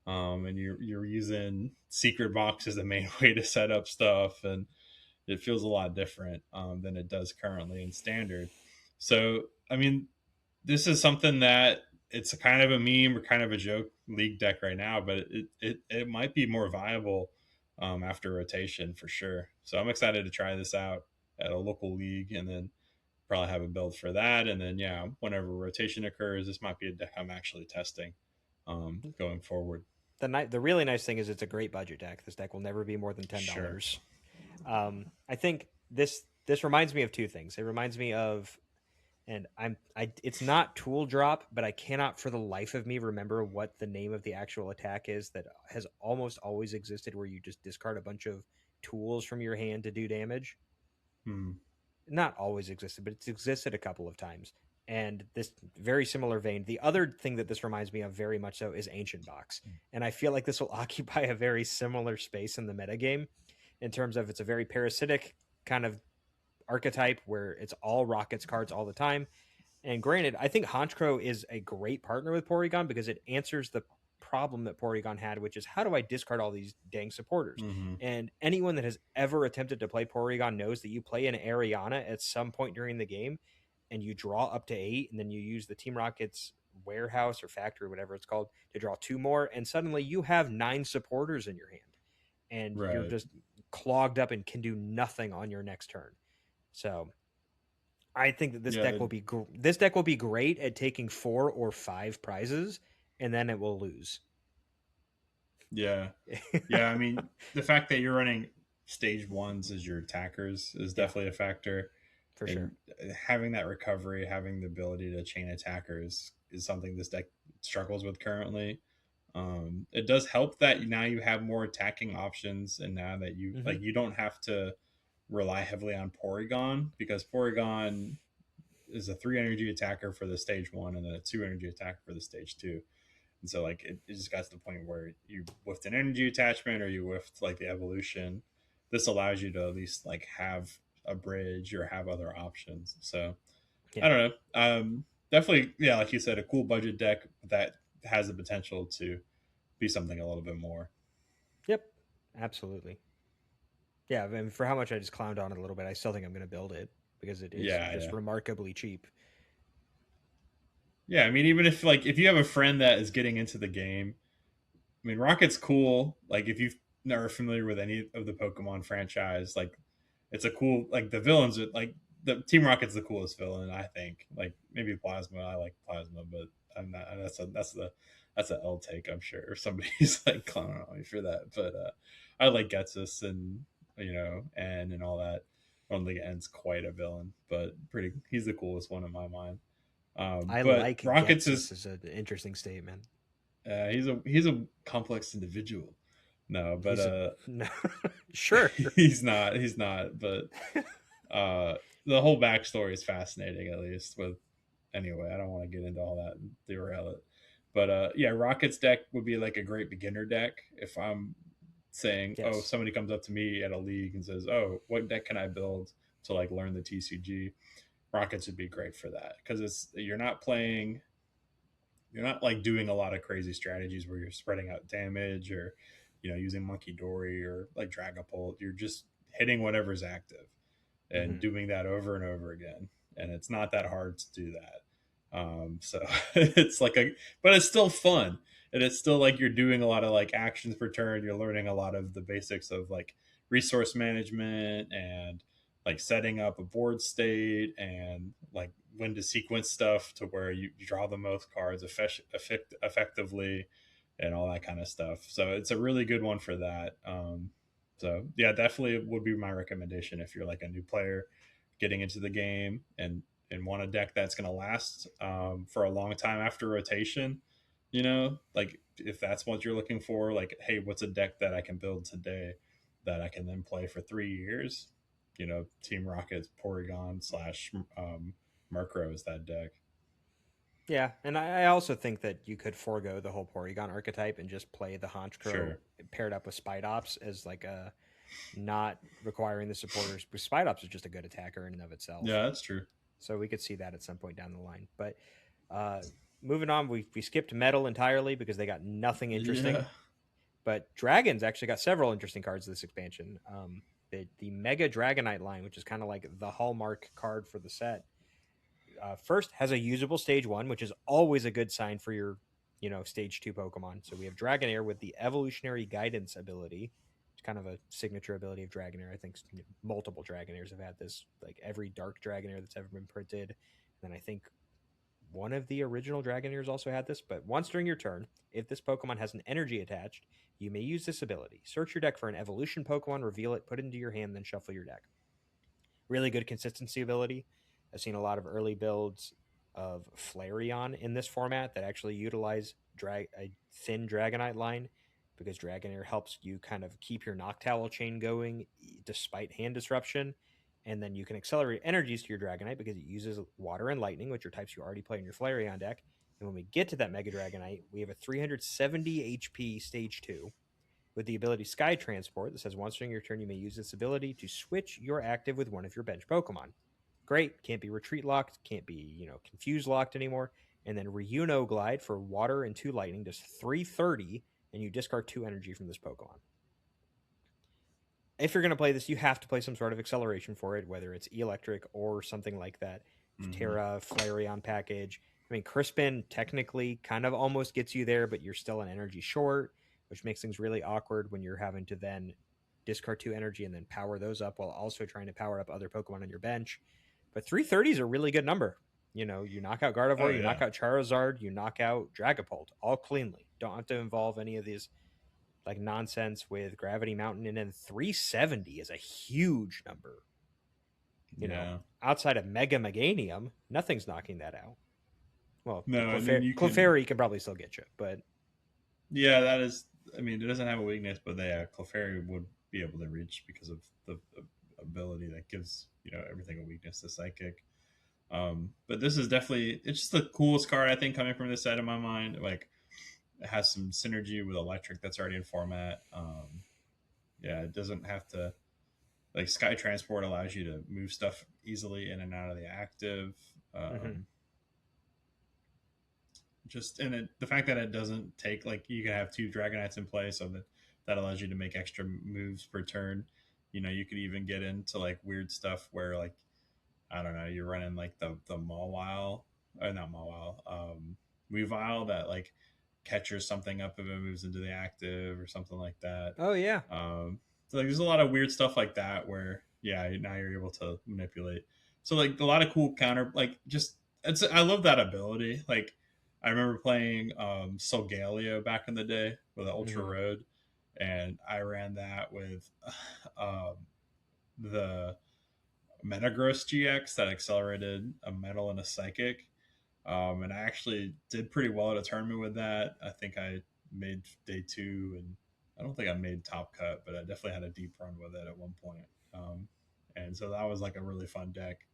And you're using secret box as the main way to set up stuff, and it feels a lot different than it does currently in standard. So, I mean, this is something that it's a kind of a meme or kind of a joke league deck right now, but it might be more viable after rotation for sure. So I'm excited to try this out at a local league and then probably have a build for that. And then, yeah, whenever rotation occurs, this might be a deck I'm actually testing going forward. The really nice thing is it's a great budget deck. This deck will never be more than Sure. $10. I think this reminds me of two things. It reminds me of, and it's not Tool Drop, but I cannot for the life of me remember what the name of the actual attack is that has almost always existed, where you just discard a bunch of tools from your hand to do damage. Hmm. Not always existed, but it's existed a couple of times. And this very similar vein. The other thing that this reminds me of very much so is Ancient Box, and I feel like this will occupy a very similar space in the metagame in terms of it's a very parasitic kind of archetype where it's all Rockets cards all the time. And granted, I think Honchkrow is a great partner with Porygon because it answers the problem that Porygon had, which is how do I discard all these dang supporters? Mm-hmm. And anyone that has ever attempted to play Porygon knows that you play an Ariana at some point during the game and you draw up to 8, and then you use the Team Rockets warehouse or factory, whatever it's called, to draw 2 more, and suddenly you have 9 supporters in your hand and you're Right. just clogged up and can do nothing on your next turn. So I think that Yeah. this deck will be great at taking 4 or 5 prizes, and then it will lose. Yeah. Yeah, I mean, the fact that you're running stage ones as your attackers is Yeah, definitely a factor. for sure. And having that recovery, having the ability to chain attackers is something this deck struggles with currently. It does help that now you have more attacking options, and now that Hmm. you don't have to rely heavily on Porygon because Porygon is a 3 energy attacker for the stage one and then a 2 energy attacker for the stage two. And so like it just got to the point where you whiffed an energy attachment or you whiffed like the evolution. This allows you to at least like have a bridge or have other options. So I Yeah. don't know. Definitely, yeah, like you said, a cool budget deck that has the potential to be something a little bit more. Yep. Absolutely. Yeah. I mean, for how much I just clowned on it a little bit, I still think I'm going to build it because it is Yeah, just yeah. remarkably cheap. Yeah, I mean, even if like if you have a friend that is getting into the game, I mean, Rocket's cool. Like if you've never familiar with any of the Pokemon franchise, like it's a cool like the villains are like the Team Rocket's the coolest villain, I think. Like maybe Plasma, I like Plasma, but I'm not. That's a L take, I'm sure. If somebody's like clowning on me for that, but I like Getsus and and all that. I don't think N's quite a villain, but pretty. He's the coolest one in my mind. I But like Rockets Getsus is as an interesting statement. he's a complex individual. No, but He's a no, sure. he's not. But uh, the whole backstory is fascinating. At least with anyway, I don't want to get into all that and derail it. But yeah, Rockets deck would be like a great beginner deck if I'm saying, oh, Yes. somebody comes up to me at a league and says, oh, what deck can I build to like learn the TCG? Rockets would be great for that because it's you're not like doing a lot of crazy strategies where you're spreading out damage or using Monkey Dory or like Dragapult. You're just hitting whatever's active and Hmm. doing that over and over again, and it's not that hard to do that. So it's like but it's still fun, and it's still like you're doing a lot of like actions per turn. You're learning a lot of the basics of like resource management and like setting up a board state and like when to sequence stuff to where you draw the most cards effectively and all that kind of stuff. So it's a really good one for that. So yeah, definitely would be my recommendation if you're like a new player getting into the game and want a deck that's going to last for a long time after rotation. Like if that's what you're looking for, like hey, what's a deck that I can build today that I can then play for 3 years? Team Rocket's Porygon slash Murkrow is that deck. Yeah, and I also think that you could forego the whole Porygon archetype and just play the Honchkrow Sure. paired up with Spidops as like a not requiring the supporters. Because Spidops is just a good attacker in and of itself, Yeah, that's true. so we could see that at some point down the line. But uh, moving on, we skipped Metal entirely because they got nothing interesting. Yeah. But Dragons actually got several interesting cards this expansion. The Mega Dragonite line, which is kind of like the hallmark card for the set, first has a usable stage one, which is always a good sign for your, stage two Pokemon. So we have Dragonair with the evolutionary guidance ability. It's kind of a signature ability of Dragonair. I think multiple Dragonairs have had this, like every Dark Dragonair that's ever been printed. And then I think one of the original Dragonairs also had this. But once during your turn, if this Pokemon has an energy attached, you may use this ability. Search your deck for an evolution Pokemon, reveal it, put it into your hand, then shuffle your deck. Really good consistency ability. I've seen a lot of early builds of Flareon in this format that actually utilize a thin Dragonite line because Dragonair helps you kind of keep your Noctowl chain going despite hand disruption. And then you can accelerate energies to your Dragonite because it uses water and lightning, which are types you already play in your Flareon deck. And when we get to that Mega Dragonite, we have a 370 HP stage 2 with the ability Sky Transport that says once during your turn, you may use this ability to switch your active with one of your bench Pokemon. Great, can't be retreat locked, can't be confuse locked anymore. And then Reuno Glide for water and 2 lightning does 330, and you discard 2 energy from this Pokemon. If you're going to play this, you have to play some sort of acceleration for it, whether it's electric or something like that. Mm-hmm. Terra, Flareon package. I mean, Crispin technically kind of almost gets you there, but you're still an energy short, which makes things really awkward when you're having to then discard 2 energy and then power those up while also trying to power up other Pokemon on your bench. But 330 is a really good number. You knock out Oh Gardevoir, you knock yeah. out Charizard, you knock out Dragapult, all cleanly. Don't have to involve any of these like nonsense with Gravity Mountain, and then 370 is a huge number. Yeah. Outside of Mega Meganium, nothing's knocking that out. Well, the No, I mean you can. Clefairy can probably still get you, but Yeah, that is. I mean, it doesn't have a weakness, but yeah, Clefairy would be able to reach because of the ability that gives everything a weakness to Psychic. But this is definitely it's just the coolest card I think coming from this set in my mind. Like it has some synergy with electric that's already in format. Yeah, it doesn't have to, like, Sky Transport allows you to move stuff easily in and out of the active. Mm-hmm. Just and the fact that it doesn't take, like, you can have two Dragonites in play, so that allows you to make extra moves per turn. You could even get into like weird stuff where, like, I don't know, you're running like the Mawile, or not Mawile, Weavile that like catches something up if it moves into the active or something like that. Oh yeah. So like there's a lot of weird stuff like that where, yeah, now you're able to manipulate. So like a lot of cool counter, like, just I love that ability. Like, I remember playing Solgaleo back in the day with the Ultra Mm-hmm. Road, and I ran that with um, the Metagross GX that accelerated a metal and a psychic. And I actually did pretty well at a tournament with that. I think I made day two, and I don't think I made top cut, but I definitely had a deep run with it at one point. And so that was like a really fun deck.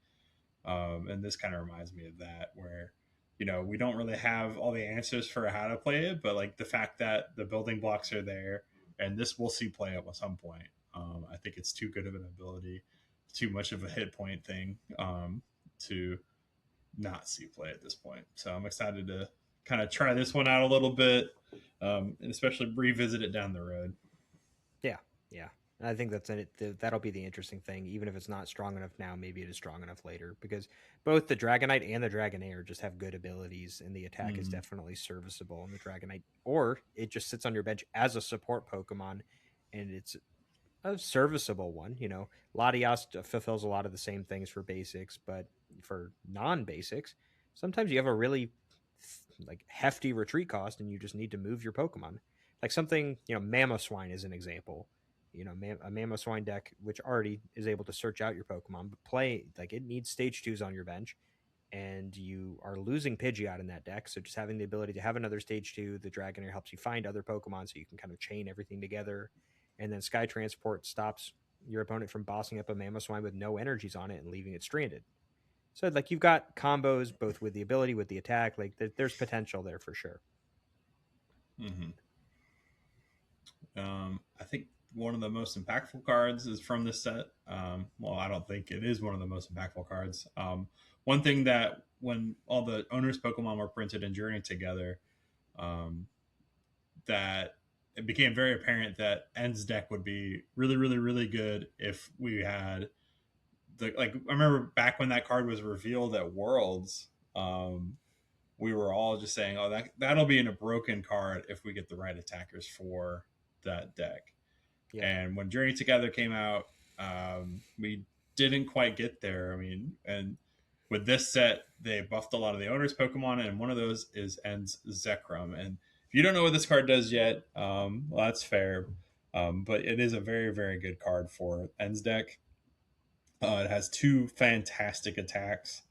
And this kind of reminds me of that, where, we don't really have all the answers for how to play it, but like the fact that the building blocks are there, and this we'll see play at some point. I think it's too good of an ability, too much of a hit point thing, to not see play at this point. So I'm excited to kind of try this one out a little bit, and especially revisit it down the road. Yeah, yeah. I think that'll be the interesting thing. Even if it's not strong enough now, maybe it is strong enough later, because both the Dragonite and the Dragonair just have good abilities, and the attack is Mm-hmm. definitely serviceable in the Dragonite. Or it just sits on your bench as a support Pokemon, and it's a serviceable one. Latias fulfills a lot of the same things for basics, but for non-basics, sometimes you have a really like hefty retreat cost, and you just need to move your Pokemon. Like something, Mamoswine is an example. A Mamoswine deck which already is able to search out your Pokemon, but play like it needs stage twos on your bench, and you are losing Pidgeot in that deck. So just having the ability to have another stage two, the Dragonair helps you find other Pokemon, so you can kind of chain everything together. And then Sky Transport stops your opponent from bossing up a Mamoswine with no energies on it and leaving it stranded. So like you've got combos both with the ability, with the attack. Like there's potential there for sure. Mm-hmm. I think one of the most impactful cards is from this set. Well, I don't think it is one of the most impactful cards. One thing that when all the owners' Pokemon were printed and journeyed together, um, that it became very apparent that End's deck would be really, really, really good if we had like, I remember back when that card was revealed at Worlds. We were all just saying, "Oh, that'll be in a broken card if we get the right attackers for that deck." Yeah. And when Journey Together came out, we didn't quite get there. I mean, and with this set, they buffed a lot of the owners' Pokemon, and one of those is End's Zekrom. And if you don't know what this card does yet, well, that's fair. But it is a very, very good card for End's deck. It has two fantastic attacks.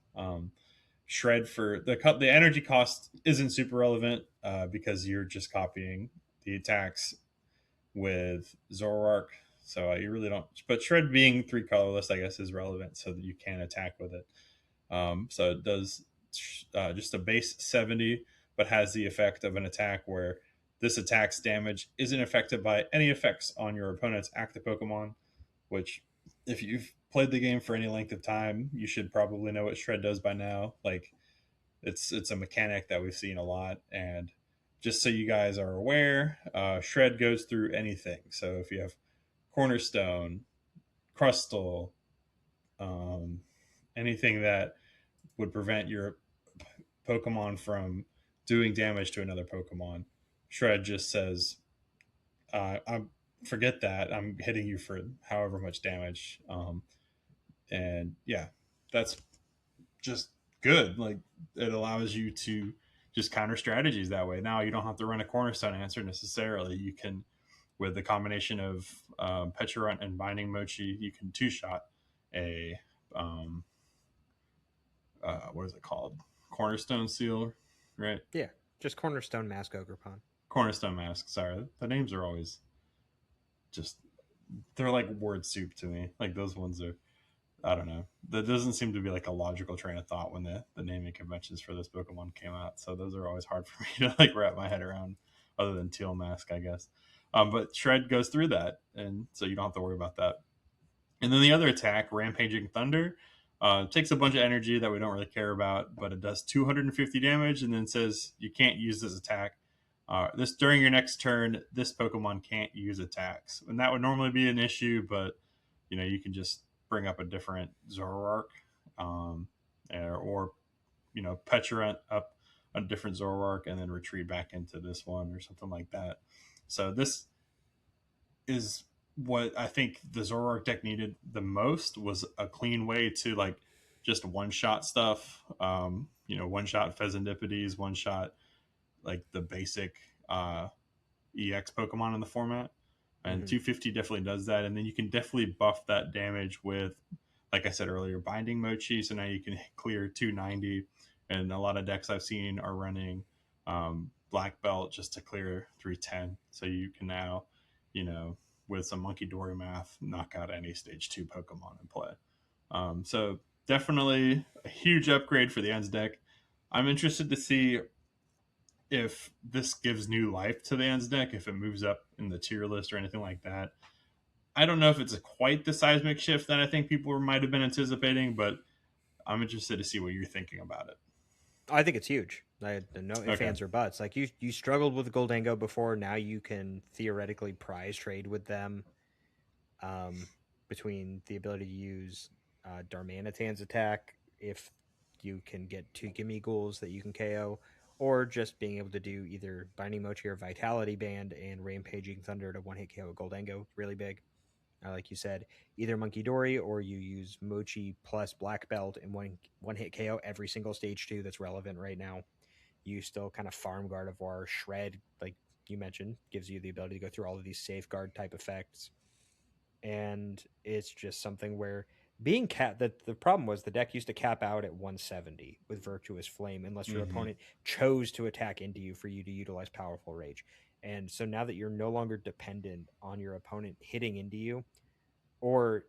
Shred for the energy cost isn't super relevant, because you're just copying the attacks with Zoroark. So you really don't. But Shred being three colorless, I guess, is relevant so that you can attack with it. So it does just a base 70, but has the effect of an attack where this attack's damage isn't affected by any effects on your opponent's active Pokemon, which, if you've played the game for any length of time, you should probably know what Shred does by now. Like, it's a mechanic that we've seen a lot. And just so you guys are aware, Shred goes through anything. So if you have Cornerstone, Crustle, anything that would prevent your Pokemon from doing damage to another Pokemon, Shred just says, "I forget that. I'm hitting you for however much damage." And yeah, that's just good. Like, it allows you to just counter strategies that way. Now you don't have to run a Cornerstone answer necessarily. You can, with the combination of Pecharunt and Binding Mochi, you can two shot a what is it called? Cornerstone Seal, right? Yeah. Just Cornerstone Mask Ogerpon. Cornerstone Mask. Sorry, the names are always just, they're like word soup to me. Like, those ones are, I don't know. That doesn't seem to be like a logical train of thought when the naming conventions for this Pokemon came out. So those are always hard for me to like wrap my head around. other than Teal Mask, I guess. But Shred goes through that, and so you don't have to worry about that. And then the other attack, Rampaging Thunder, takes a bunch of energy that we don't really care about, but it does 250 damage, and then says you can't use this attack. This during your next turn, this Pokemon can't use attacks, and that would normally be an issue, but you can just bring up a different Zoroark, um, or Petra up a different Zoroark, and then retreat back into this one or something like that. So this is what I think the Zoroark deck needed the most, was a clean way to like just one shot stuff. One shot Phesandipides, one shot like the basic EX Pokemon in the format. And 250 definitely does that. And then you can definitely buff that damage with, like I said earlier, Binding Mochi. So now you can clear 290. And a lot of decks I've seen are running Black Belt just to clear 310. So you can now, with some Monkey Dory math, knock out any stage 2 Pokemon in play. So definitely a huge upgrade for the Ends deck. I'm interested to see if this gives new life to the Ends deck, if it moves up in the tier list or anything like that. I don't know if it's quite the seismic shift that I think people might have been anticipating, but I'm interested to see what you're thinking about it. I think it's huge. I no ifs, ands, or buts. Like you struggled with Goldango before. Now you can theoretically prize trade with them. Between the ability to use Darmanitan's attack if you can get 2 Gimme Ghouls that you can KO, or just being able to do either Binding Mochi or Vitality Band and Rampaging Thunder to one-hit KO Goldango, really big. Like you said, either Monkey Dory or you use Mochi plus Black Belt and one hit KO every single stage 2 that's relevant right now. You still kind of farm Gardevoir. Shred, like you mentioned, gives you the ability to go through all of these safeguard type effects. And it's just something where being the problem was the deck used to cap out at 170 with Virtuous Flame unless your opponent chose to attack into you for you to utilize Powerful Rage. And so now that you're no longer dependent on your opponent hitting into you, or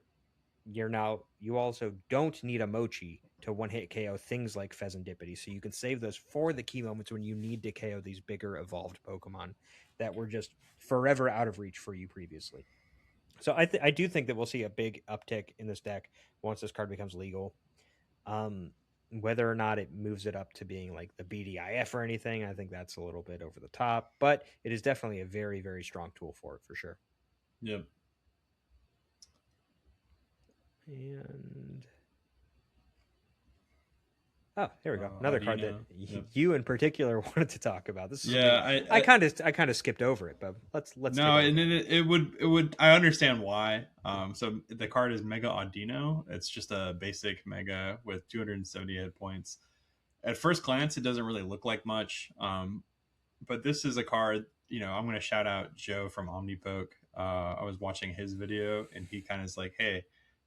you also don't need a Mochi to one hit KO things like Phesandipides, so you can save those for the key moments when you need to KO these bigger evolved Pokemon that were just forever out of reach for you previously. So I do think that we'll see a big uptick in this deck once this card becomes legal. Whether or not it moves it up to being like the BDIF or anything, I think that's a little bit over the top, but it is definitely a very, very strong tool for it for sure. Yep. And oh, there we go. Another card that you in particular wanted to talk about. This is I kind of skipped over it, but let's no, and it would I understand why. So the card is Mega Audino. It's just a basic Mega with 270 hit points. At first glance, it doesn't really look like much. But this is a card. I'm going to shout out Joe from Omnipoke. I was watching his video, and he kind of is like, "Hey,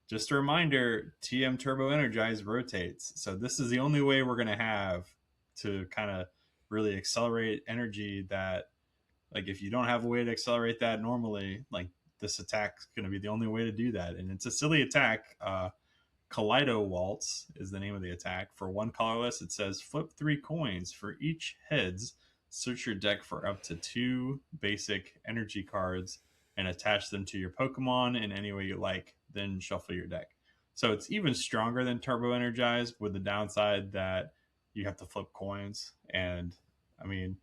just a reminder, TM Turbo Energize rotates. So this is the only way we're going to have to kind of really accelerate energy that, like, if you don't have a way to accelerate that normally, like, this attack's going to be the only way to do that." And it's a silly attack. Kaleido Waltz is the name of the attack. For 1 colorless, it says flip 3 coins. For each heads, search your deck for up to 2 basic energy cards and attach them to your Pokemon in any way you like, then shuffle your deck. So it's even stronger than Turbo Energize, with the downside that you have to flip coins. And I mean,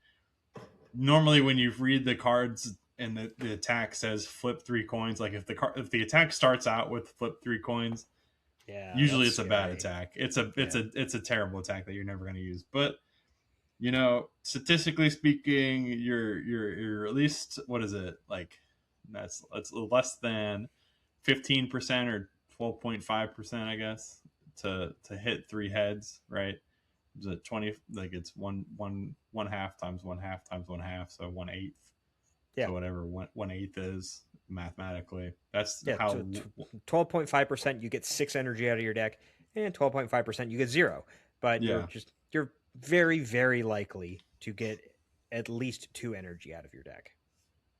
normally when you read the cards and the attack says flip 3 coins, like if the attack starts out with flip 3 coins, usually it's a bad attack. It's a terrible attack that you're never going to use. But statistically speaking, you're at least, what is it, like, that's less than 15% or 12.5%, I guess, to hit 3 heads, right? Is it 20? Like, it's one half times 1/2 times 1/2, so 1/8. Yeah. So whatever 1/8 is mathematically, that's how 12.5%. You get 6 energy out of your deck, and 12.5% you get 0. But you're very, very likely to get at least 2 energy out of your deck.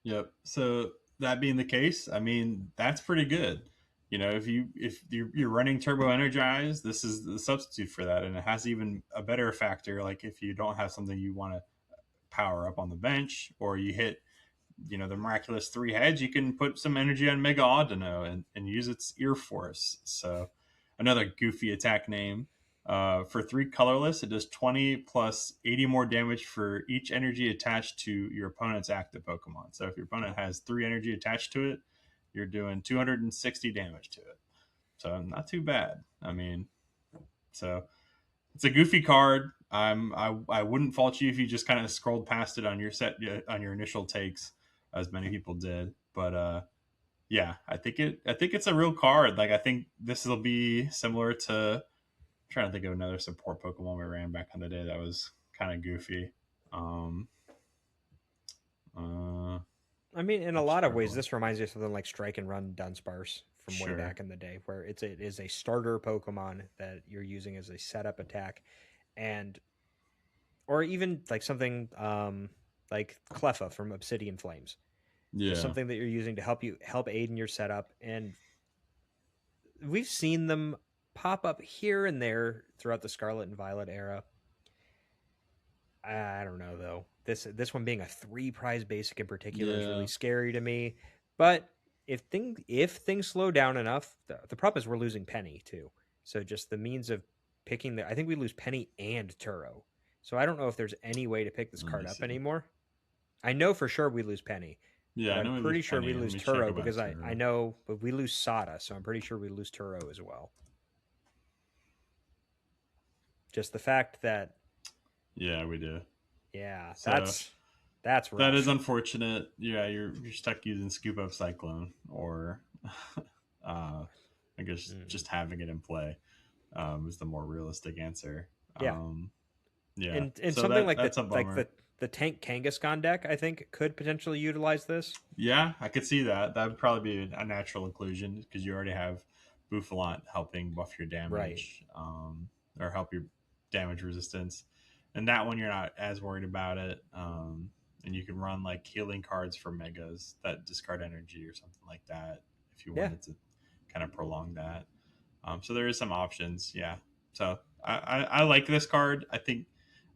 Yep. So that being the case, I mean, that's pretty good. If you're running Turbo Energize, this is the substitute for that, and it has even a better factor. Like, if you don't have something you want to power up on the bench, or you hit, the miraculous 3 heads, you can put some energy on Mega Audino and use its Ear Force. So another goofy attack name. For 3 colorless, it does 20 plus 80 more damage for each energy attached to your opponent's active Pokemon. So if your opponent has 3 energy attached to it, you're doing 260 damage to it. So not too bad. I mean, so it's a goofy card. I wouldn't fault you if you just kind of scrolled past it on your initial takes, as many people did. But yeah, I think it's a real card. Like, I think this will be similar to, I'm trying to think of another support Pokemon we ran back in the day that was kind of goofy. I mean, in a lot of ways, this reminds me of something like Strike and Run Dunsparce from way back in the day, where it is a starter Pokemon that you're using as a setup attack, or even like something like Cleffa from Obsidian Flames. Just something that you're using to help aid in your setup. And we've seen them pop up here and there throughout the Scarlet and Violet era. I don't know, though. This one being a 3 prize basic in particular is really scary to me. But if things slow down enough, the problem is we're losing Penny too. So just the means of picking I think we lose Penny and Turo. So I don't know if there's any way to pick this card up anymore. I know for sure we lose Penny. Yeah, I'm pretty sure we lose Turo because I know, but we lose Sada, so I'm pretty sure we lose Turo as well. Just the fact that. Yeah, we do. Yeah, so that's rough. That is unfortunate. Yeah, you're stuck using Scoop Up Cyclone, or I guess just having it in play is the more realistic answer. Yeah, yeah, and so something like the Tank Kangaskhan deck, I think, could potentially utilize this. Yeah, I could see that. That would probably be a natural inclusion because you already have Bouffalant helping buff your damage, or help your damage resistance. And that one, you're not as worried about it. And you can run like healing cards for megas that discard energy or something like that if you wanted to kind of prolong that. So there is some options. Yeah. So I like this card. I think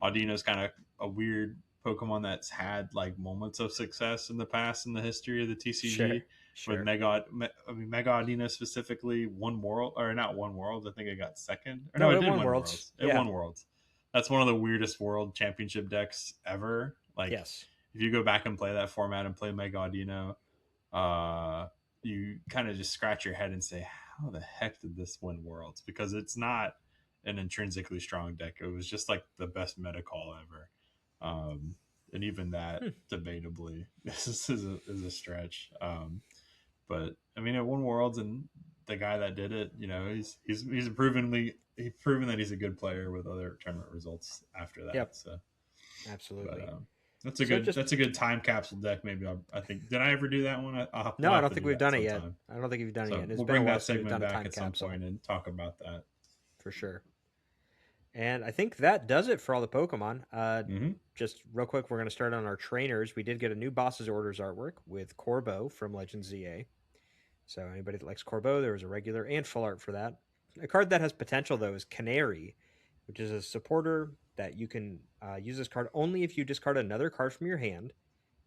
Audino's kind of a weird Pokemon that's had like moments of success in the past in the history of the TCG. With Mega Audino specifically, won World, or not won Worlds. I think it got second. Or no, it did win Worlds. It won Worlds. That's one of the weirdest World Championship decks ever. Like, if you go back and play that format and play Mega Audino, you kind of just scratch your head and say, how the heck did this win Worlds? Because it's not an intrinsically strong deck. It was just like the best meta call ever. And even that, debatably, this is a stretch. But I mean, it won Worlds, and the guy that did it, he's proven that he's a good player with other tournament results after that. Yep. So absolutely, but, that's a good time capsule deck. Maybe I think, did I ever do that one? I don't think we've done it yet. I don't think you've done it yet. We'll bring that segment back at some point and talk about that for sure. And I think that does it for all the Pokemon. Just real quick, we're going to start on our trainers. We did get a new Boss's Orders artwork with Corbeau from Legends ZA. So anybody that likes Corbeau, there was a regular and full art for that. A card that has potential, though, is Canary, which is a supporter that you can use this card only if you discard another card from your hand.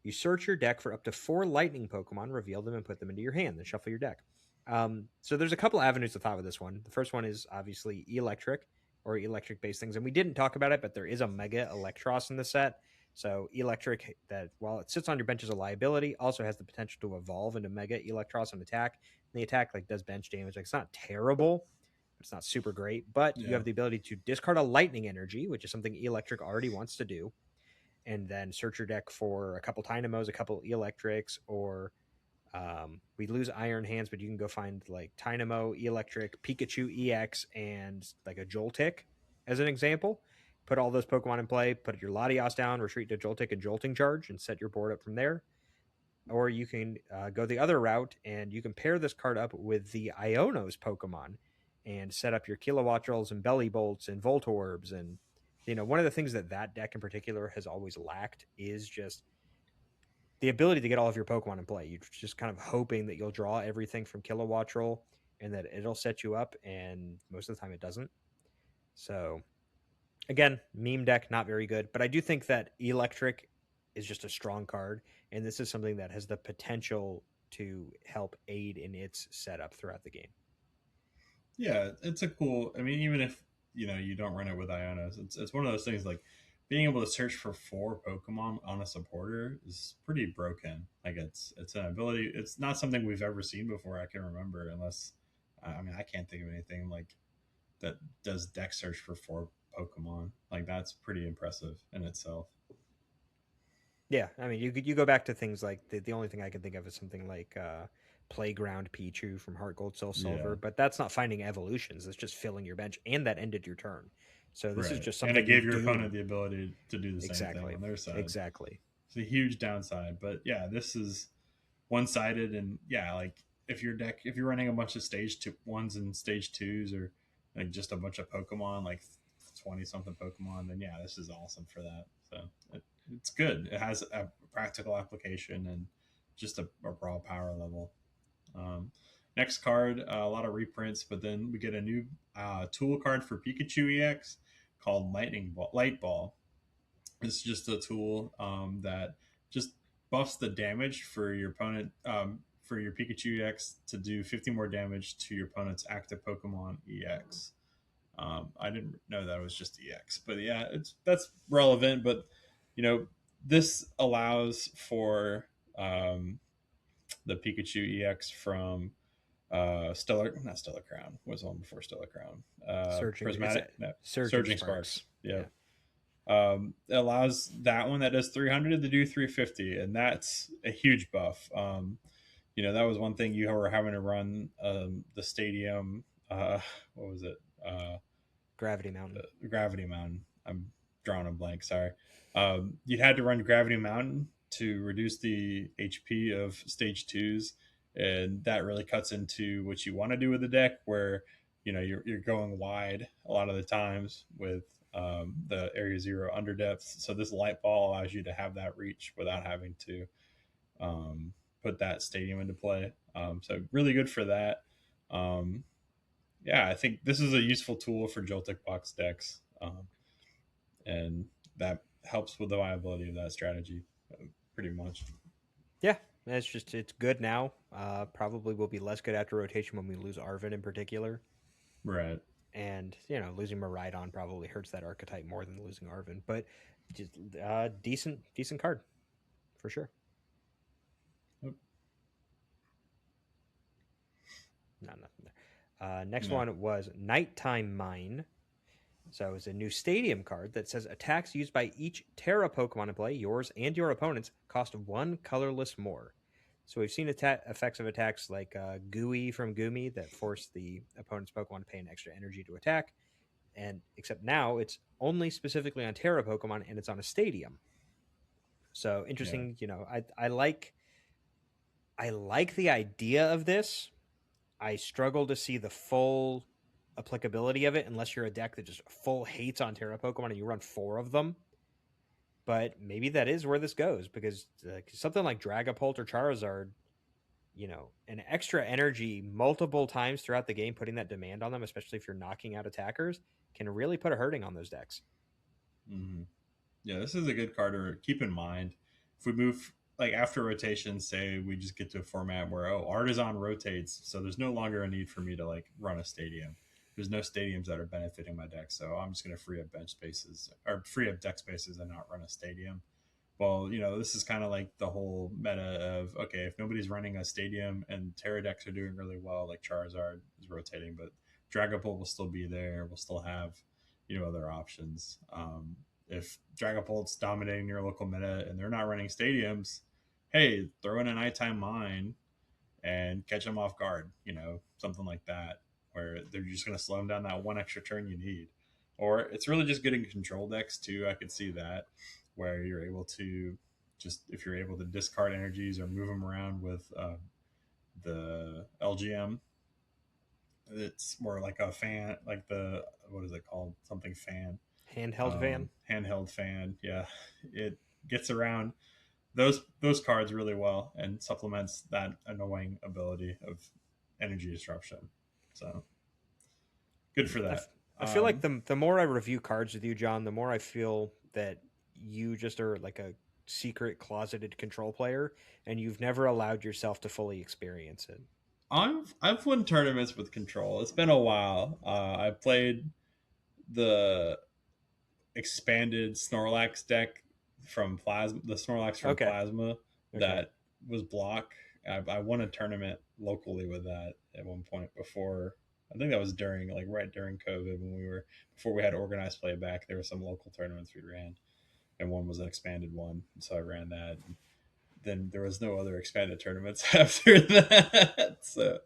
You search your deck for up to 4 lightning Pokemon, reveal them, and put them into your hand, then shuffle your deck. So there's a couple avenues to thought with this one. The first one is obviously electric or electric-based things. And we didn't talk about it, but there is a Mega Electros in the set. So electric, that while it sits on your bench as a liability, also has the potential to evolve into Mega Electros on attack. And the attack does bench damage. It's not terrible, but it's not super great. But you have the ability to discard a lightning energy, which is something electric already wants to do, and then search your deck for a couple Dynamos, a couple electrics, or we lose Iron Hands, but you can go find like Dynamo, Electric, Pikachu EX, and like a Joltik as an example. Put all those Pokemon in play, put your Latios down, retreat to Joltik and Jolting Charge, and set your board up from there. Or you can go the other route, and you can pair this card up with the Iono's Pokemon and set up your Kilowattrels and Belly Bolts and Voltorbs. And, one of the things that deck in particular has always lacked is just the ability to get all of your Pokemon in play. You're just kind of hoping that you'll draw everything from Kilowattrel and that it'll set you up, and most of the time it doesn't. So, again, meme deck, not very good. But I do think that electric is just a strong card, and this is something that has the potential to help aid in its setup throughout the game. Yeah, it's a cool. I mean, even if you don't run it with Ionos, it's one of those things like being able to search for 4 Pokemon on a supporter is pretty broken. Like it's an ability. It's not something we've ever seen before. I can remember, unless I mean I can't think of anything like that does deck search for 4 Pokemon. Like that's pretty impressive in itself. Yeah, I mean, you go back to things like the only thing I can think of is something like Playground Pichu from Heart Gold Soul Yeah, Silver, but that's not finding evolutions. It's just filling your bench, and that ended your turn. So this is right. just And it something you gave your opponent do. the ability to do the same thing Exactly, on their side. exactly. It's a huge downside, but yeah, this is one sided, and yeah, like if you're running a bunch of ones and stage twos, or like just a bunch of Pokemon, like 20 something Pokemon, then yeah, this is awesome for that. So it's good. It has a practical application and just a raw power level. Um, Next card, a lot of reprints, but then we get a new tool card for Pikachu EX called Light Ball. It's just a tool that just buffs the damage for your opponent, for your Pikachu EX to do 50 more damage to your opponent's active Pokemon EX. I didn't know that it was just EX, but yeah, that's relevant. But you know, this allows for the Pikachu EX from not Stellar Crown. What was the one before Stellar Crown? Prismatic, no, Surging Surging Sparks. Sparks. Yeah. Yeah, It allows that one that does 300 to do 350, and that's a huge buff. That was one thing you were having to run the stadium. What was it? Gravity Mountain. Gravity Mountain. I'm drawing a blank. Sorry. You had to run Gravity Mountain to reduce the HP of stage twos, and that really cuts into what you want to do with the deck, where you're going wide a lot of the times with the area zero under depth. So this light ball allows you to have that reach without having to put that stadium into play. So really good for that. Um, yeah, I think this is a useful tool for Joltik box decks, and that helps with the viability of that strategy pretty much. Yeah, it's good now. Probably will be less good after rotation when we lose Arvin in particular. Right. And losing Maridon probably hurts that archetype more than losing Arvin, but just decent card for sure. Yep. Not nothing there. Next No. one was Nighttime Mine. So it's a new stadium card that says attacks used by each Terra Pokemon in play, yours and your opponent's, cost 1 colorless more. So we've seen effects of attacks like Gooey from Goomy that force the opponent's Pokemon to pay an extra energy to attack, and except now it's only specifically on Terra Pokemon and it's on a stadium. So Yeah. interesting. I like the idea of this. I struggle to see the full applicability of it unless you're a deck that just full hates on Terra Pokemon and you run 4 of them. But maybe that is where this goes, because something like Dragapult or Charizard, an extra energy multiple times throughout the game, putting that demand on them, especially if you're knocking out attackers, can really put a hurting on those decks. Mm-hmm. Yeah, this is a good card to keep in mind. If we move like after rotation, say we just get to a format where Artisan rotates, so there's no longer a need for me to like run a stadium. There's no stadiums that are benefiting my deck, so I'm just going to free up bench spaces or free up deck spaces and not run a stadium. Well, this is kind of like the whole meta of okay, if nobody's running a stadium and Terra decks are doing really well, like Charizard is rotating, but Dragapult will still be there. We'll still have other options. If Dragapult's dominating your local meta and they're not running stadiums, hey, throw in a Nighttime Mine and catch them off guard. Something like that, where they're just going to slow them down that one extra turn you need. Or it's really just good in control decks too. I could see that, where you're able to just if you're able to discard energies or move them around with the LGM. It's more like a fan, like the what is it called? Something fan. Handheld Van. Handheld fan. Yeah, it gets around those cards really well and supplements that annoying ability of energy disruption. So good for that. I feel like the more I review cards with you, John, the more I feel that you just are like a secret closeted control player, and you've never allowed yourself to fully experience it. I've won tournaments with control. It's been a while. I played the expanded Snorlax deck from Plasma, the Snorlax from Okay. Plasma that was block. I won a tournament locally with that at one point before. I think that was during, like, right during COVID when before we had organized play back. There were some local tournaments we ran, and one was an expanded one, so I ran that. And then there was no other expanded tournaments after that. So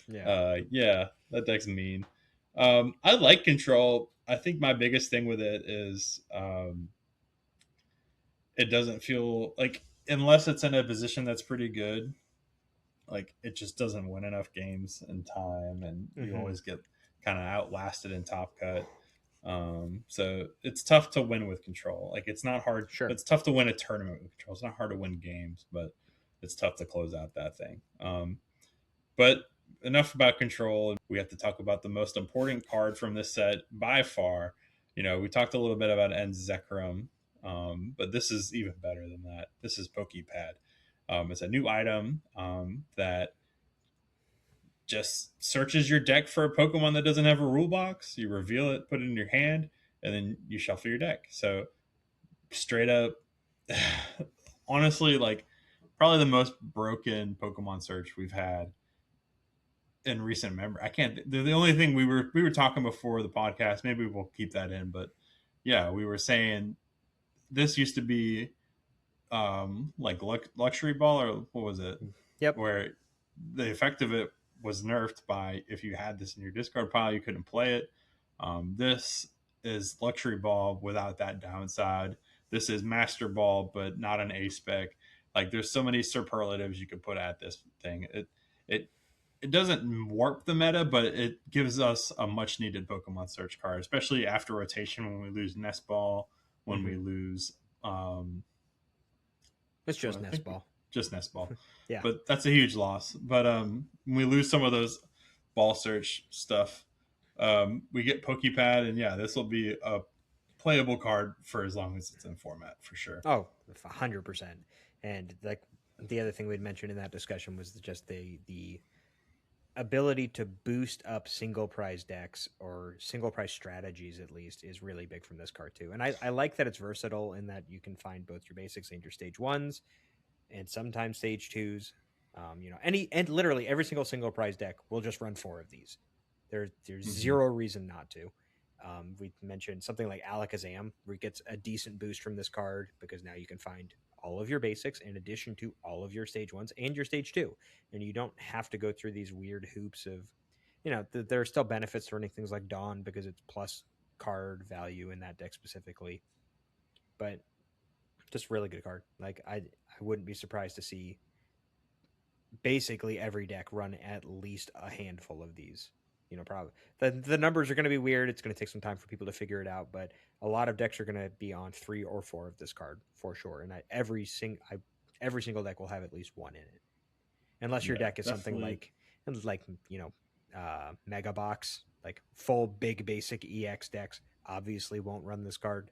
yeah, that deck's mean. I like control. I think my biggest thing with it is it doesn't feel like, unless it's in a position that's pretty good, like it just doesn't win enough games in time, and you always get kind of outlasted in top cut. So it's tough to win with control. Like, it's not hard. Sure. It's tough to win a tournament with control. It's not hard to win games, but it's tough to close out that thing. But enough about control. We have to talk about the most important card from this set by far. We talked a little bit about Enzekrom, but this is even better than that. This is Pokepad. It's a new item that just searches your deck for a Pokemon that doesn't have a rule box. You reveal it, put it in your hand, and then you shuffle your deck. So straight up, honestly, like, probably the most broken Pokemon search we've had in recent memory. I can't. The only thing we were talking before the podcast, maybe we'll keep that in, but yeah, we were saying this used to be like luxury ball, or what was it? Yep. Where the effect of it was nerfed by, if you had this in your discard pile, you couldn't play it. This is luxury ball without that downside. This is master ball, but not an A spec. Like, there's so many superlatives you could put at this thing. It doesn't warp the meta, but it gives us a much needed Pokemon search card, especially after rotation, when we lose Nest Ball, when we lose it's just Nest Ball. Just Nest Ball. Yeah. But that's a huge loss. But when we lose some of those ball search stuff, we get Pokepad, and yeah, this will be a playable card for as long as it's in format, for sure. Oh, 100%. And like the other thing we'd mentioned in that discussion was just the ability to boost up single prize decks, or single prize strategies at least, is really big from this card too. And I like that it's versatile in that you can find both your basics and your stage ones, and sometimes stage twos. And literally every single prize deck will just run 4 of these. There's zero reason not to. We mentioned something like Alakazam, where it gets a decent boost from this card because now you can find all of your basics in addition to all of your stage ones and your stage 2, and you don't have to go through these weird hoops of, there are still benefits to running things like Dawn because it's plus card value in that deck specifically, but just really good card. Like, I wouldn't be surprised to see basically every deck run at least a handful of these. Probably the numbers are going to be weird. It's going to take some time for people to figure it out, but a lot of decks are going to be on 3 or 4 of this card for sure. And every single deck will have at least one in it, unless your deck is definitely something like Mega Box, like full big basic EX decks obviously won't run this card.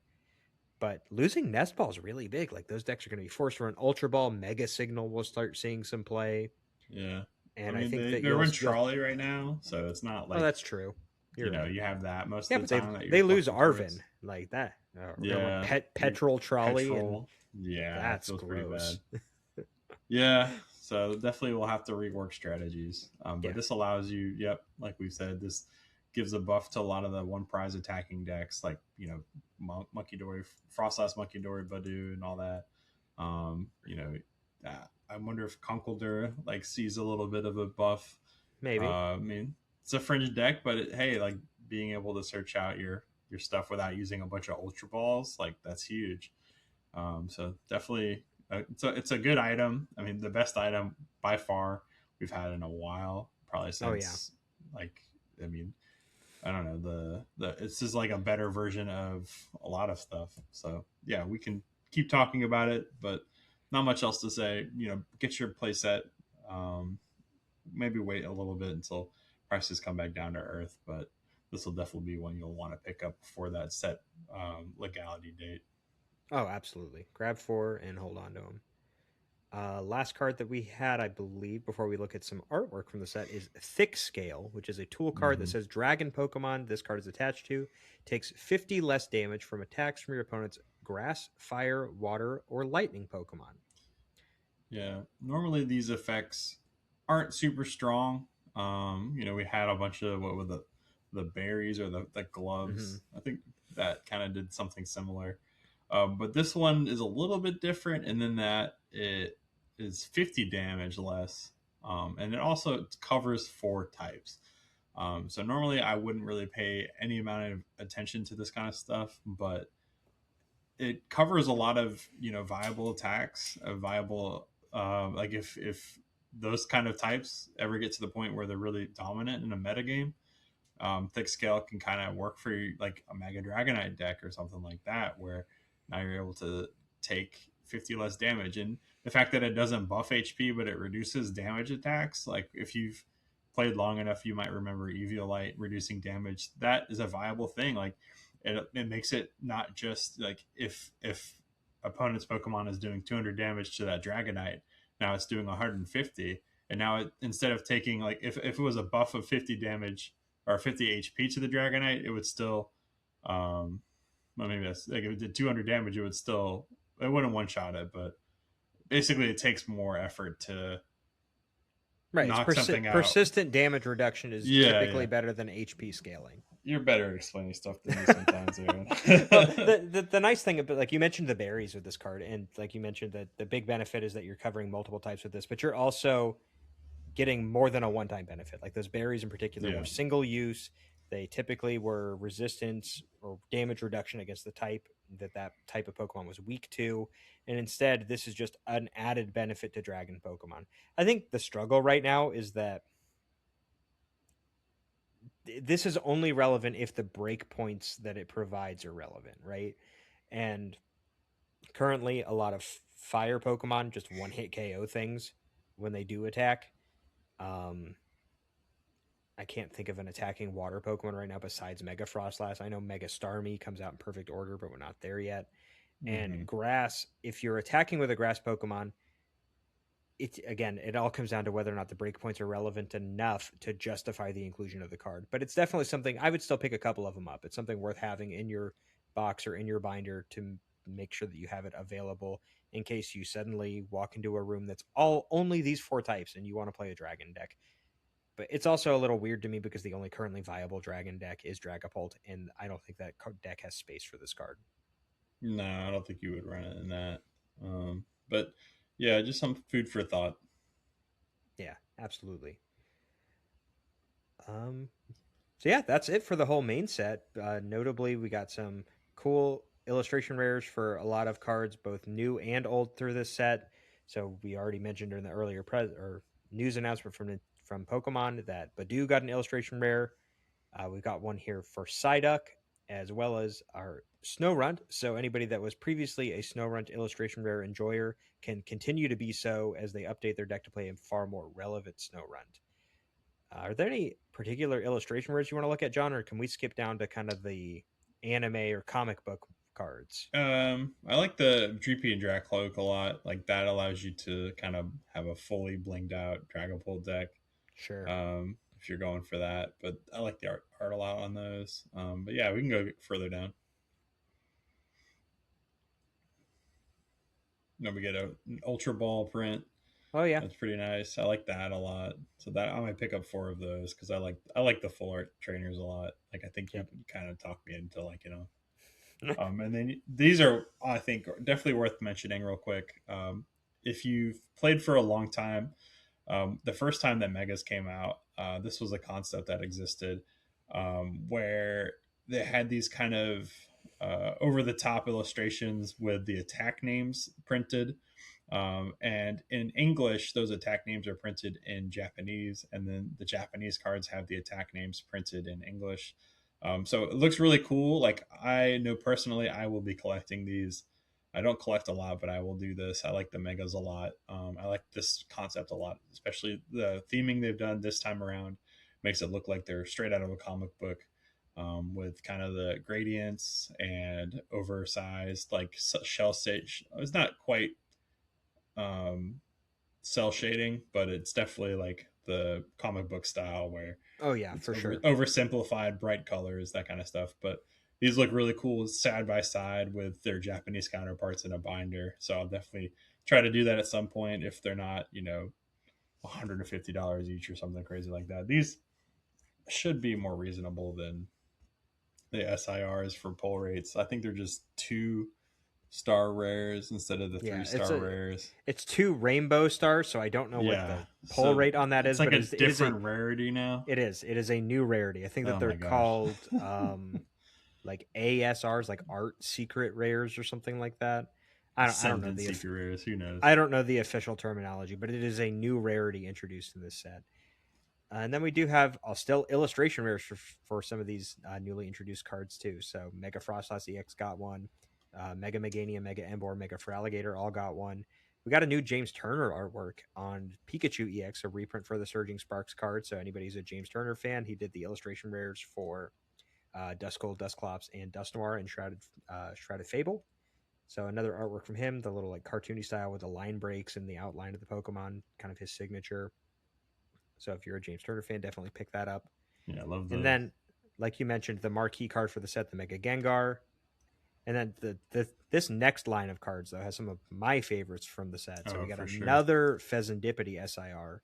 But losing Nest Ball is really big. Like, those decks are going to be forced to run Ultra Ball. Mega Signal will start seeing some play. Yeah. And I think they're in Trolley right now, so it's not like... Oh, that's true. You have that most of the time. They lose Arvin like that. Yeah. Petrol Trolley. Yeah. That's gross. Pretty bad. Yeah. So definitely we'll have to rework strategies. But this allows you, like we said, this gives a buff to a lot of the one prize attacking decks, like, Monkey Dory, Frostlass Monkey Dory, Badoo, and all that. I wonder if Conkeldurr sees a little bit of a buff. Maybe. It's a fringe deck, but being able to search out your stuff without using a bunch of Ultra Balls, that's huge. So definitely, it's a good item. The best item by far we've had in a while, probably since I don't know, it's just a better version of a lot of stuff. So yeah, we can keep talking about it, but not much else to say. Get your play set. Maybe wait a little bit until prices come back down to earth, but this will definitely be one you'll want to pick up before that set legality date. Oh, absolutely. Grab 4 and hold on to them. Last card that we had, I believe, before we look at some artwork from the set, is Thick Scale, which is a tool card that Mm-hmm. says Dragon Pokemon. This card is attached to takes 50 less damage from attacks from your opponent's grass, fire, water, or lightning Pokemon. Yeah, normally these effects aren't super strong. We had a bunch of what were the berries or the Mm-hmm. gloves. I think that kind of did something similar. But this one is a little bit different, and then that it is 50 damage less, and it also covers 4 types. So normally I wouldn't really pay any amount of attention to this kind of stuff, but it covers a lot of viable attacks, a viable like if those kind of types ever get to the point where they're really dominant in a metagame, thick scale can kind of work for you, like a Mega Dragonite deck or something like that, where now you're able to take 50 less damage. And the fact that it doesn't buff HP, but it reduces damage attacks, like if you've played long enough, you might remember EUIC reducing damage. That is a viable thing. Like it makes it not just like if opponent's Pokemon is doing 200 damage to that Dragonite, now it's doing 150. And now instead of taking like if it was a buff of 50 damage or 50 HP to the Dragonite, it would still, well, maybe that's like if it did 200 damage, it wouldn't one shot it, but basically it takes more effort to Right. It's knock something out. persistent damage reduction is Yeah, typically yeah. better than HP scaling. You're better at explaining stuff than me sometimes, Aaron. Well, the nice thing about, like, you mentioned the berries with this card, and like you mentioned that the big benefit is that you're covering multiple types with this, but you're also getting more than a one time benefit. Like those berries in particular were Yeah. single use. They typically were resistance or damage reduction against the type that type of Pokemon was weak to. And instead, this is just an added benefit to Dragon Pokemon. I think the struggle right now is that this is only relevant if the breakpoints that it provides are relevant, right? And currently, a lot of fire Pokemon just one hit KO things when they do attack. Um, I can't think of an attacking water Pokemon right now besides Mega Frostlass. I know Mega Starmie comes out in perfect order, but we're not there yet. And Mm-hmm. grass, if you're attacking with a grass Pokemon, it all comes down to whether or not the breakpoints are relevant enough to justify the inclusion of the card. But it's definitely something I would still pick a couple of them up. It's something worth having in your box or in your binder to make sure that you have it available in case you suddenly walk into a room that's all only these 4 types and you want to play a dragon deck. But it's also a little weird to me because the only currently viable dragon deck is Dragapult, and I don't think that deck has space for this card. No, I don't think you would run it in that. But yeah, just some food for thought. Yeah, absolutely. Um, so yeah, that's it for the whole main set. Notably, we got some cool illustration rares for a lot of cards, both new and old through this set. So we already mentioned in the earlier or news announcement from Pokemon that Badoo got an illustration rare. We've got one here for Psyduck, as well as our Snorunt. So anybody that was previously a Snorunt illustration rare enjoyer can continue to be so as they update their deck to play a far more relevant Snorunt. Are there any particular illustration rares you want to look at, John, or can we skip down to kind of the anime or comic book cards? I like the Dreepy and Dracloak a lot. Like that allows you to kind of have a fully blinged out Dragapult deck. Sure. If you're going for that, but I like the art a lot on those. But yeah, we can go further down. We get an Ultra Ball print. Oh yeah. That's pretty nice. I like that a lot. So that I might pick up 4 of those because I like the full art trainers a lot. Like I think you Yep. kind of talked me into and then these are I think definitely worth mentioning real quick. If you've played for a long time, the first time that Megas came out, this was a concept that existed where they had these kind of over the top illustrations with the attack names printed. And in English, those attack names are printed in Japanese, and then the Japanese cards have the attack names printed in English. So it looks really cool. Like I know personally, I will be collecting these. I don't collect a lot, but I will do this. I like the megas a lot. I like this concept a lot, especially the theming they've done this time around makes it look like they're straight out of a comic book. with kind of the gradients and oversized like shell stage. It's not quite um, cell shading, but it's definitely like the comic book style where Oh yeah, it's for sure. oversimplified, bright colors, that kind of stuff. But these look really cool side by side with their Japanese counterparts in a binder. So I'll definitely try to do that at some point if they're not, $150 each or something crazy like that. These should be more reasonable than the SIRs for pull rates. I think they're just 2-star rares instead of the Yeah, 3-star rares. it's 2 rainbow stars, so I don't know what Yeah, the pull so rate on that it's is, like but a different rarity now. it is a new rarity. I think that Oh they're my gosh. called like ASRs, like art secret rares or something like that. I don't know Ascendant secret rares. Who knows? I don't know the official terminology, but it is a new rarity introduced in this set. And then we do have still illustration rares for some of these newly introduced cards too. So Mega Frostlass EX got one, Mega Megania, Mega Embor, Mega Feraligatr all got one. We got a new James Turner artwork on Pikachu EX, a reprint for the Surging Sparks card. So anybody who's a James Turner fan, he did the illustration rares for Duskull, Dusclops, and Dusknoir and Shrouded Fable. So another artwork from him, the little like cartoony style with the line breaks and the outline of the Pokemon, kind of his signature. So if you're a James Turner fan, definitely pick that up. Yeah, I love And those. then, like you mentioned, the marquee card for the set, the Mega Gengar. And then this next line of cards though has some of my favorites from the set. So we got another Pheasantipity SIR.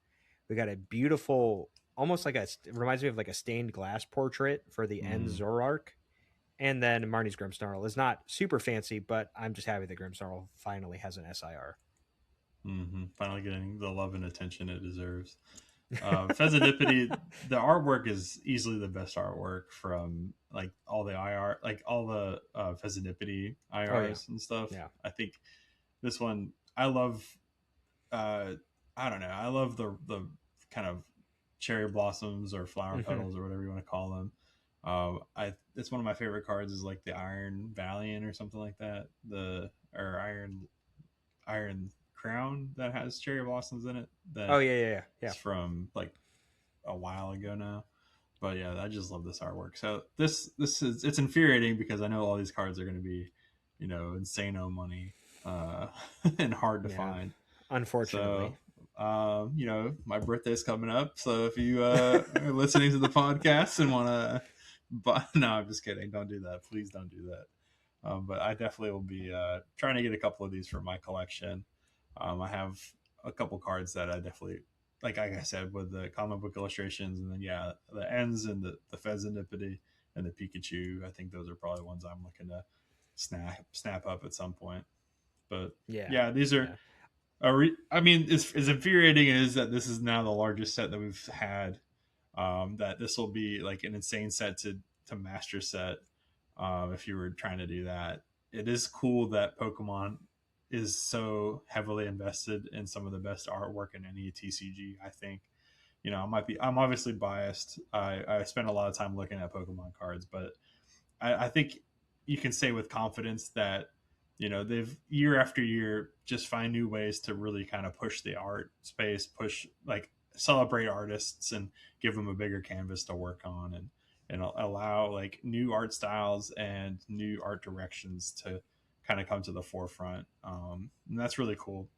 We got a beautiful, almost like it reminds me of like a stained glass portrait for the End Zoroark. And then Marnie's Grimmsnarl is not super fancy, but I'm just happy that Grimmsnarl finally has an SIR. Finally getting the love and attention it deserves. Pheasantipity, the artwork is easily the best artwork from like all the Pheasantipity IRs and stuff. Yeah. I think this one I love. I don't know. I love the kind of cherry blossoms or flower petals or whatever you want to call them. It's one of my favorite cards is like the Iron Valiant or something like that. Iron Crown that has cherry blossoms in it. It's from like a while ago now. But yeah, I just love this artwork. So it's infuriating because I know all these cards are going to be, insano money, and hard to find. Unfortunately. So, my birthday's coming up. So if you are listening to the podcast and want to buy, no, I'm just kidding. Don't do that. Please don't do that. But I definitely will be trying to get a couple of these for my collection. I have a couple cards that I definitely like I said, with the comic book illustrations, and then the ends and the Pheasantipity and the Pikachu. I think those are probably ones I'm looking to snap up at some point. But these are. I mean, as infuriating it is that this is now the largest set that we've had. That this will be like an insane set to master set. If you were trying to do that, it is cool that Pokemon is so heavily invested in some of the best artwork in any TCG. I think, I'm obviously biased. I spend a lot of time looking at Pokemon cards, but I think you can say with confidence that, they've year after year just find new ways to really kind of push the art space, celebrate artists and give them a bigger canvas to work on, and allow like new art styles and new art directions to kind of come to the forefront. And that's really cool.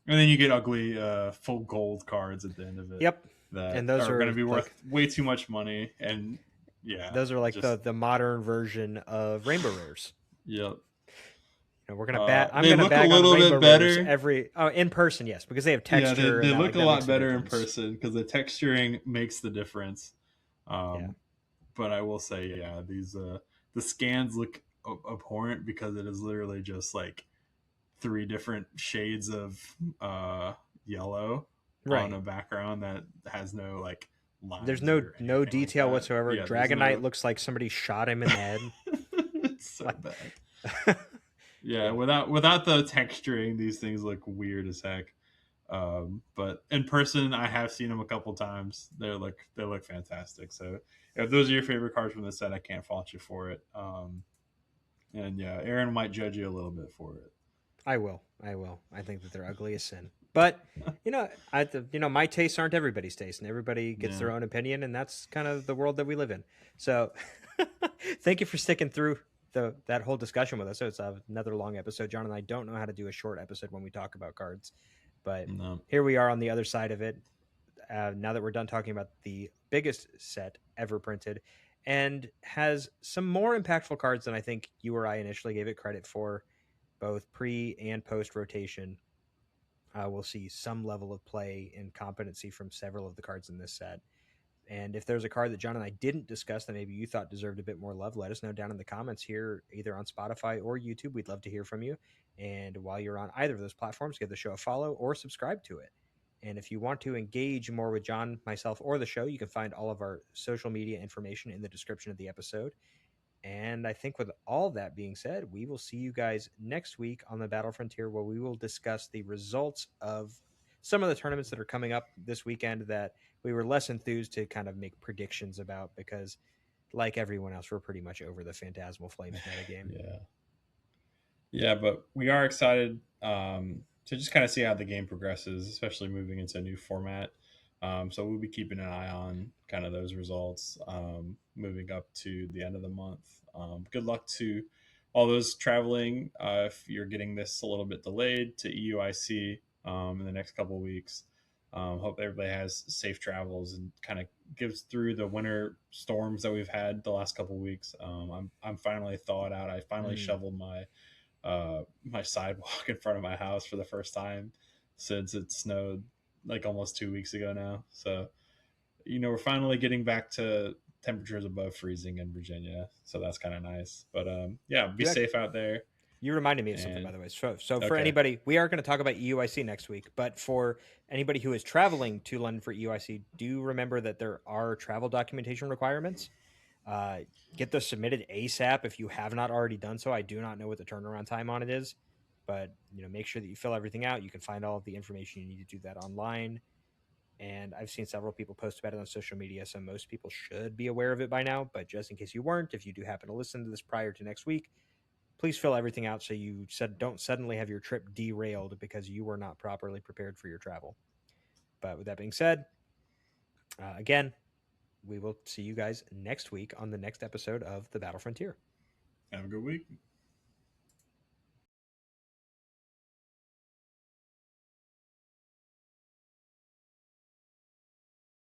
And then you get ugly full gold cards at the end of it. Yep. That and those are going to be worth way too much money. And those are like the modern version of Rainbow Rares. Yep. We're gonna bat. I'm they gonna look bag a little on bit better in person, yes, because they have texture. Yeah, they look a lot better in person because the texturing makes the difference. But I will say, these the scans look abhorrent because it is literally just like 3 different shades of yellow on a background that has no like lines. There's no detail like whatsoever. Dragonite looks like somebody shot him in the head. It's so bad. Without the texturing, these things look weird as heck. But in person, I have seen them a couple times. They look fantastic. So if those are your favorite cards from the set, I can't fault you for it. And AREN might judge you a little bit for it. I will. I think that they're ugly as sin. But my tastes aren't everybody's taste, and everybody gets Yeah. their own opinion, and that's kind of the world that we live in. So, thank you for sticking through that whole discussion with us. So it's another long episode. John and I don't know how to do a short episode when we talk about cards, but No. here we are on the other side of it. Now that we're done talking about the biggest set ever printed, and has some more impactful cards than I think you or I initially gave it credit for, both pre and post rotation. We'll see some level of play and competency from several of the cards in this set. And if there's a card that John and I didn't discuss that maybe you thought deserved a bit more love, let us know down in the comments here, either on Spotify or YouTube. We'd love to hear from you. And while you're on either of those platforms, give the show a follow or subscribe to it. And if you want to engage more with John, myself, or the show, you can find all of our social media information in the description of the episode. And I think with all that being said, we will see you guys next week on the Battle Frontier, where we will discuss the results of some of the tournaments that are coming up this weekend that we were less enthused to kind of make predictions about because, like everyone else, we're pretty much over the Phantasmal Flames metagame. Yeah. Yeah, but we are excited to just kind of see how the game progresses, especially moving into a new format. So we'll be keeping an eye on kind of those results moving up to the end of the month. Good luck to all those traveling. If you're getting this a little bit delayed to EUIC in the next couple of weeks, hope everybody has safe travels and kind of gives through the winter storms that we've had the last couple of weeks. I'm finally thawed out. I finally shoveled my sidewalk in front of my house for the first time since it snowed like almost 2 weeks ago now. So, we're finally getting back to temperatures above freezing in Virginia. So that's kind of nice. But yeah, be safe out there. You reminded me of something, by the way. So for Okay. anybody, we are going to talk about EUIC next week, but for anybody who is traveling to London for EUIC, do remember that there are travel documentation requirements. Get those submitted ASAP if you have not already done so. I do not know what the turnaround time on it is, but make sure that you fill everything out. You can find all of the information you need to do that online. And I've seen several people post about it on social media, so most people should be aware of it by now. But just in case you weren't, if you do happen to listen to this prior to next week, please fill everything out so you don't suddenly have your trip derailed because you were not properly prepared for your travel. But with that being said, again, we will see you guys next week on the next episode of The Battle Frontier. Have a good week.